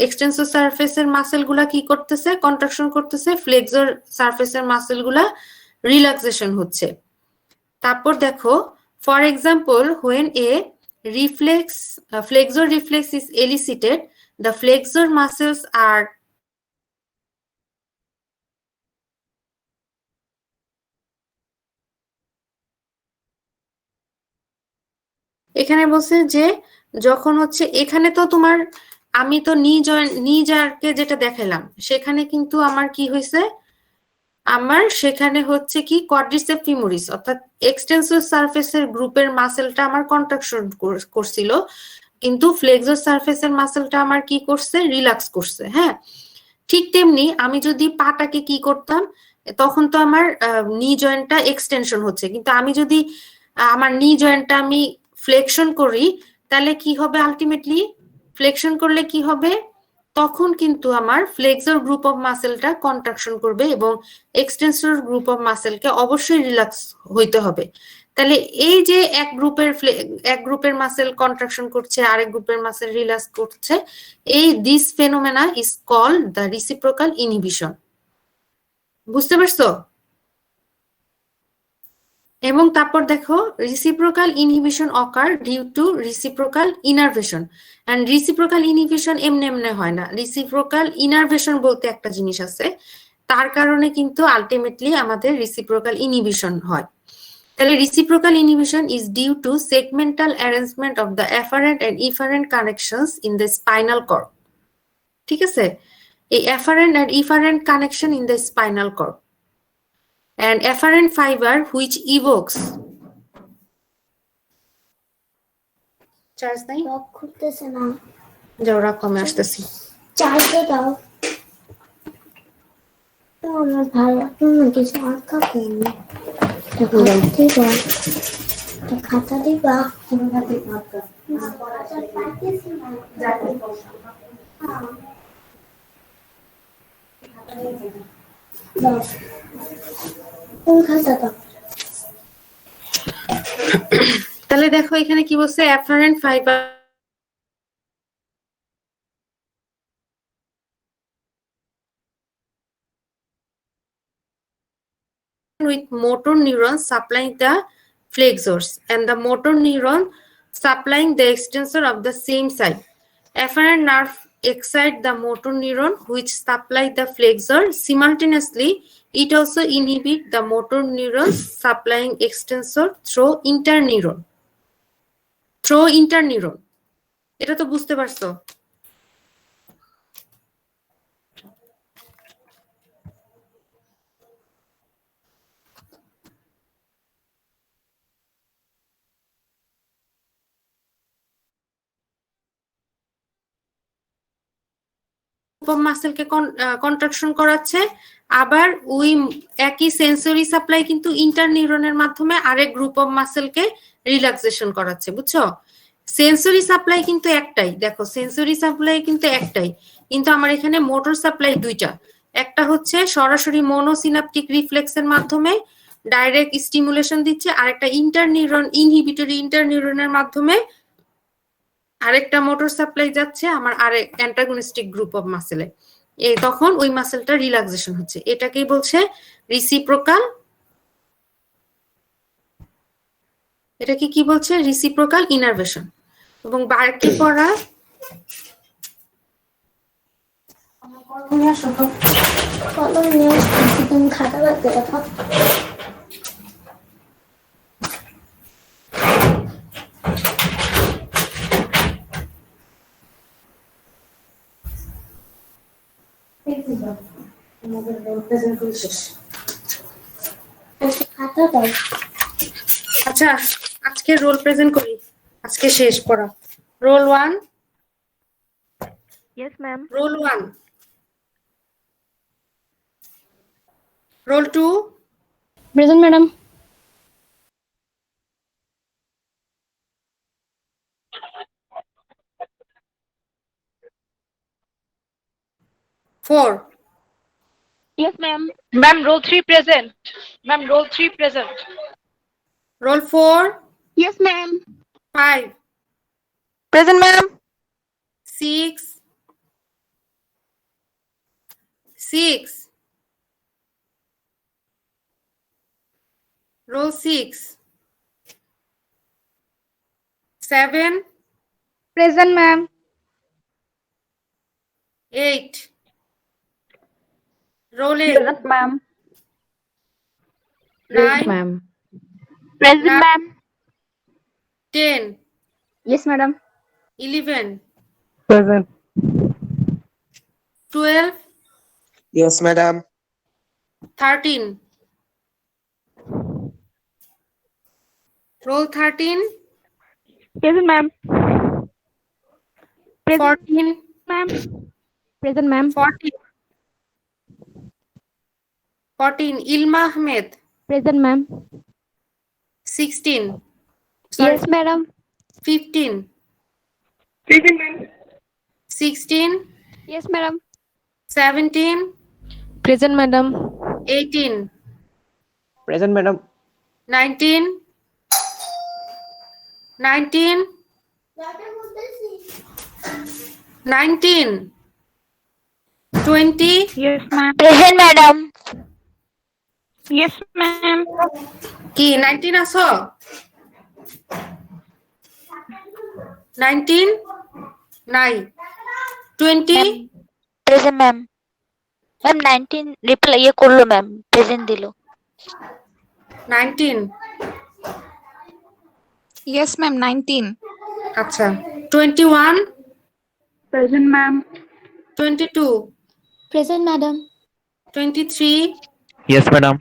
এক্সটেন্সর সারফেসের মাসেল গুলা কি করতেছে কন্ট্রাকশন করতেছে, ফ্লেক্সর সারফেসের মাসেল গুলা রিল্যাক্সেশন হচ্ছে। তারপর দেখো for example when a flexor reflex is elicited, the flexor muscles are এখানে বলছে যে যখন হচ্ছে এখানে তো তোমার আমি তো নি জার্কে যেটা দেখালাম সেখানে কিন্তু আমার কি হয়েছে, আমার সেখানে হচ্ছে কি কোয়াড্রিসেপ ফিমোরিস অর্থাৎ এক্সটেন্সর সারফেসের গ্রুপের মাসেলটা আমার কন্ট্রাকশন করছিল, কিন্তু ফ্লেক্সর সারফেসের মাসেলটা আমার কি করছে রিল্যাক্স করছে। হ্যাঁ, ঠিক তেমনি আমি যদি পাটাকে কি করতাম তখন তো আমার নি জয়েন্টটা এক্সটেনশন হচ্ছে, কিন্তু আমি যদি আমার নি জয়েন্টটা আমি ফ্লেকশন করি, তাহলে কি হবে আলটিমেটলি? ফ্লেকশন করলে কি হবে? তখন কিন্তু আমার ফ্লেক্সর গ্রুপ অফ মাসেলটা কন্ট্রাকশন করবে এবং এক্সটেন্সর গ্রুপ অফ মাসেলকে অবশ্যই রিল্যাক্স হইতে হবে। তাহলে এই যে এক গ্রুপের মাসেল কন্ট্রাকশন করছে, আরেক গ্রুপের মাসেল রিল্যাক্স করছে, এই this phenomena is called the reciprocal inhibition. বুঝতে পারছো? এবং তারপর দেখো, reciprocal inhibition occur due to reciprocal innervation. And reciprocal inhibition এমনি এমনি হয় না, রিসিপ্রোকাল ইনারভেশন বলতে একটা জিনিস আছে, তার কারণে কিন্তু আলটিমেটলি আমাদের রিসিপ্রোকাল ইনহিবিশন হয়। তাহলে reciprocal inhibition is due to segmental arrangement of the afferent and efferent connections in the spinal cord. ঠিক আছে, এই afferent and efferent connection in the spinal cord and afferent fiber which evokes charge নাই, lock খুলতেছে না। যাও রাখো, আমি আসতেছি। চার্জে দাও। তো আমার ভালো লাগতো না কিছু আঁকা করবো। খাতা দিবা? কোন খাতাটা? তাহলে দেখো এখানে কি বলছে, afferent fiber with motor neurons supplying the flexors and the motor neuron supplying the extensor of the same side. Afferent nerve excite the motor neuron which supply the flexor. Simultaneously, it also inhibit the motor neurons supplying extensor through interneuron. Through interneuron. এটা তো বুঝতে পারছো? মাসেলকে contraction করাচ্ছে, আবার ওই একই sensory supply কিন্তু ইন্টারনিউরনের মাধ্যমে আরেক গ্রুপ অফ মাসেলকে রিল্যাক্সেশন করাচ্ছে। বুঝছো? সেন্সরি সাপ্লাই কিন্তু একটাই, দেখো সেন্সরি সাপ্লাই কিন্তু একটাই, কিন্তু আমার এখানে মোটর সাপ্লাই দুইটা। একটা হচ্ছে সরাসরি মোনোসিনাপটিক রিফ্লেক্সের মাধ্যমে ডাইরেক্ট স্টিমুলেশন দিচ্ছে, আর একটা ইন্টারনিউরন ইনহিবিটরি ইন্টারনিউরনের মাধ্যমে আরেকটা মোটর সাপ্লাই যাচ্ছে আমার আরেক অ্যান্টাগনিস্টিক গ্রুপ অফ মাসেলে। তখন ওই মাসেলটা রিল্যাক্সেশন হচ্ছে, এটাকেই বলছে রিসিপ্রোকাল। এটাকে কি বলছে? Reciprocal innervation. এবং বাকি পড়া কলম নিয়ে আসতেছি, তুমি খাতা বাদ রাখো। খাতা দাও। আচ্ছা, আজকে রোল প্রেজেন্ট করি, আজকে শেষ পড়া। Roll 1, Yes, ma'am. Roll 1, roll 2, present madam. 4, Yes, ma'am. Ma'am, roll 3 present. Ma'am, roll 3 present. Roll 4, Yes, ma'am. 5, Present, ma'am. 6, 6, roll 6, 7, present ma'am. 8, roll 8, Present, ma'am. 9, ma'am. Present, ma'am. 10, yes madam. 11, Present. 12, Yes, madam. 13, roll 13, Present, ma'am. Present, 14, ma'am. Present, ma'am. 14, 14. Ilma Ahmed. Present, ma'am. 16. Sorry, Yes, madam. 15. Present, ma'am. 16. Yes, madam. 17. Present, madam. 18. Present, madam. 19. 19. 19. 20. Yes, ma'am. Present, madam. Yes, ma'am. কি 19 আছো 19 নাই 20 Present, ma'am. Ma'am, 19 reply ইয়ে করলো ma'am. Present দিলো। 19 Yes, ma'am. 19. আচ্ছা 21 Present, ma'am. 22 Present, madam. 23 Yes, madam.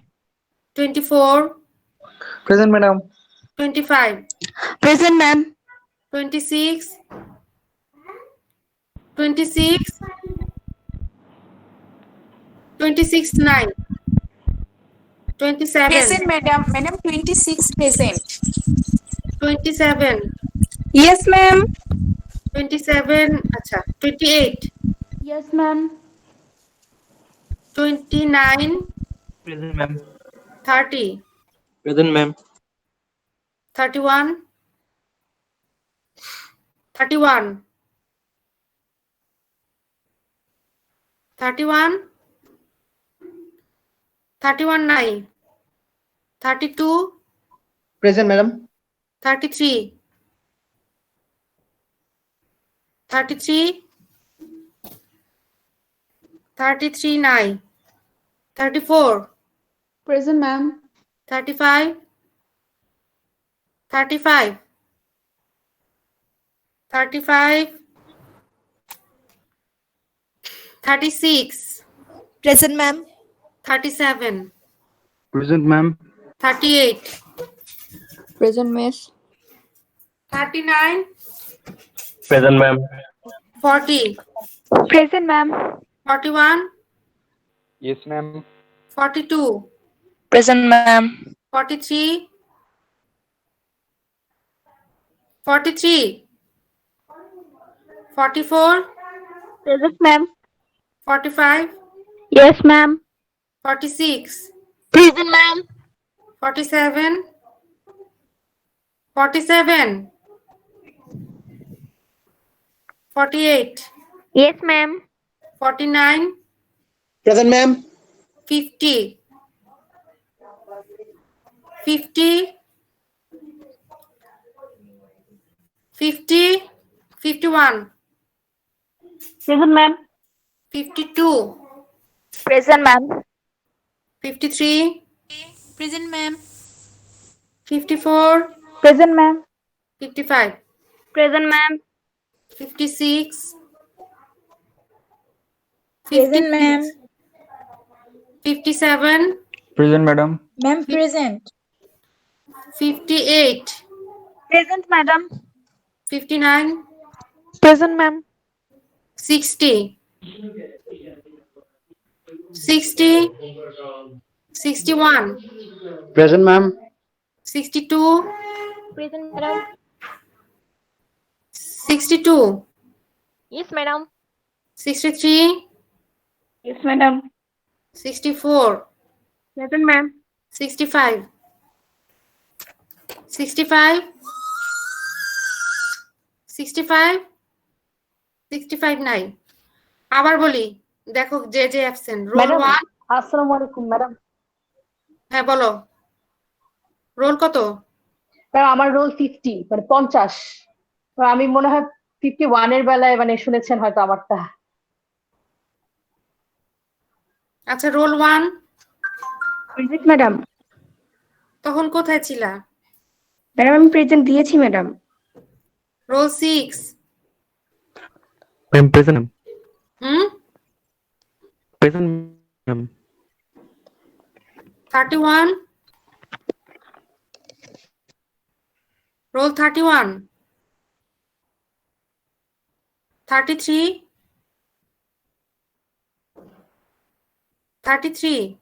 24 Present, madam. 25 Present, ma'am. 26 26 26 9 27 Present, madam. Madam, 26 present. 27 Yes, ma'am. 27 আচ্ছা 28 Yes, ma'am. 29 Present, ma'am. 30 Present, ma'am. 31 31 31 31 নাই 32 Present, madam. 33 33 33 নাই 34 Present, ma'am. 35 35 35 36 Present, ma'am. 37 Present, ma'am. 38 Present, miss. 39 Present, ma'am. 40 Present, ma'am. 41 Yes, ma'am. 42 Present, ma'am. 43 43 44 Present, ma'am. 45 Yes, ma'am. 46 Present, ma'am. 47 47 48 Yes, ma'am. 49 Present, ma'am. 50 50 50 51 Present, ma'am. 52 Present, ma'am. 53 Present, ma'am. 54 Present, ma'am. 55 Present, ma'am. 56 Present, ma'am. 57 Present, madam. Ma'am, present. 58 Present, madam. 59 Present, ma'am. 60 60 61 Present, ma'am. 62 Present, madam. 62 Yes, madam. 63 Yes, madam. 64 Present, ma'am. 65 65 65 65 নাই আবার বলি দেখো যে যে absent role madam 1 আসসালামু আলাইকুম madam হ্যাঁ বলো রোল কত ম্যাম আমার রোল 50 মানে 50 তো আমি মনে হয় 51 এর বেলায় মানে শুনেছেন হয়তো আমারটা আচ্ছা রোল 1 প্রেজেন্ট ম্যাডাম তখন কোথায় ছিলা ম্যাডাম আমি প্রেজেন্ট দিয়েছি madam roll 6 Ma'am, present, ma'am. Hmm Present, ma'am. 31 roll 31 33 33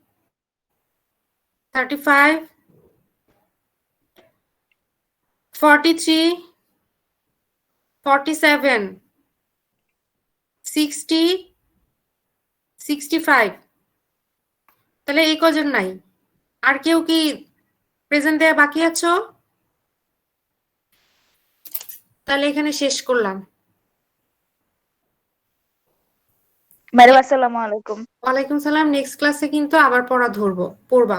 35, 43, 47, 60, 65। তাহলে এই কজন নাই? আর কেউ কি প্রেজেন্ট দেয়া বাকি আছো? তাহলে এখানে শেষ করলাম। ম্যাডাম আসসালামু আলাইকুম। ওয়ালাইকুম সালাম। নেক্সট ক্লাসে কিন্তু আবার পড়া ধরবো, পড়বা।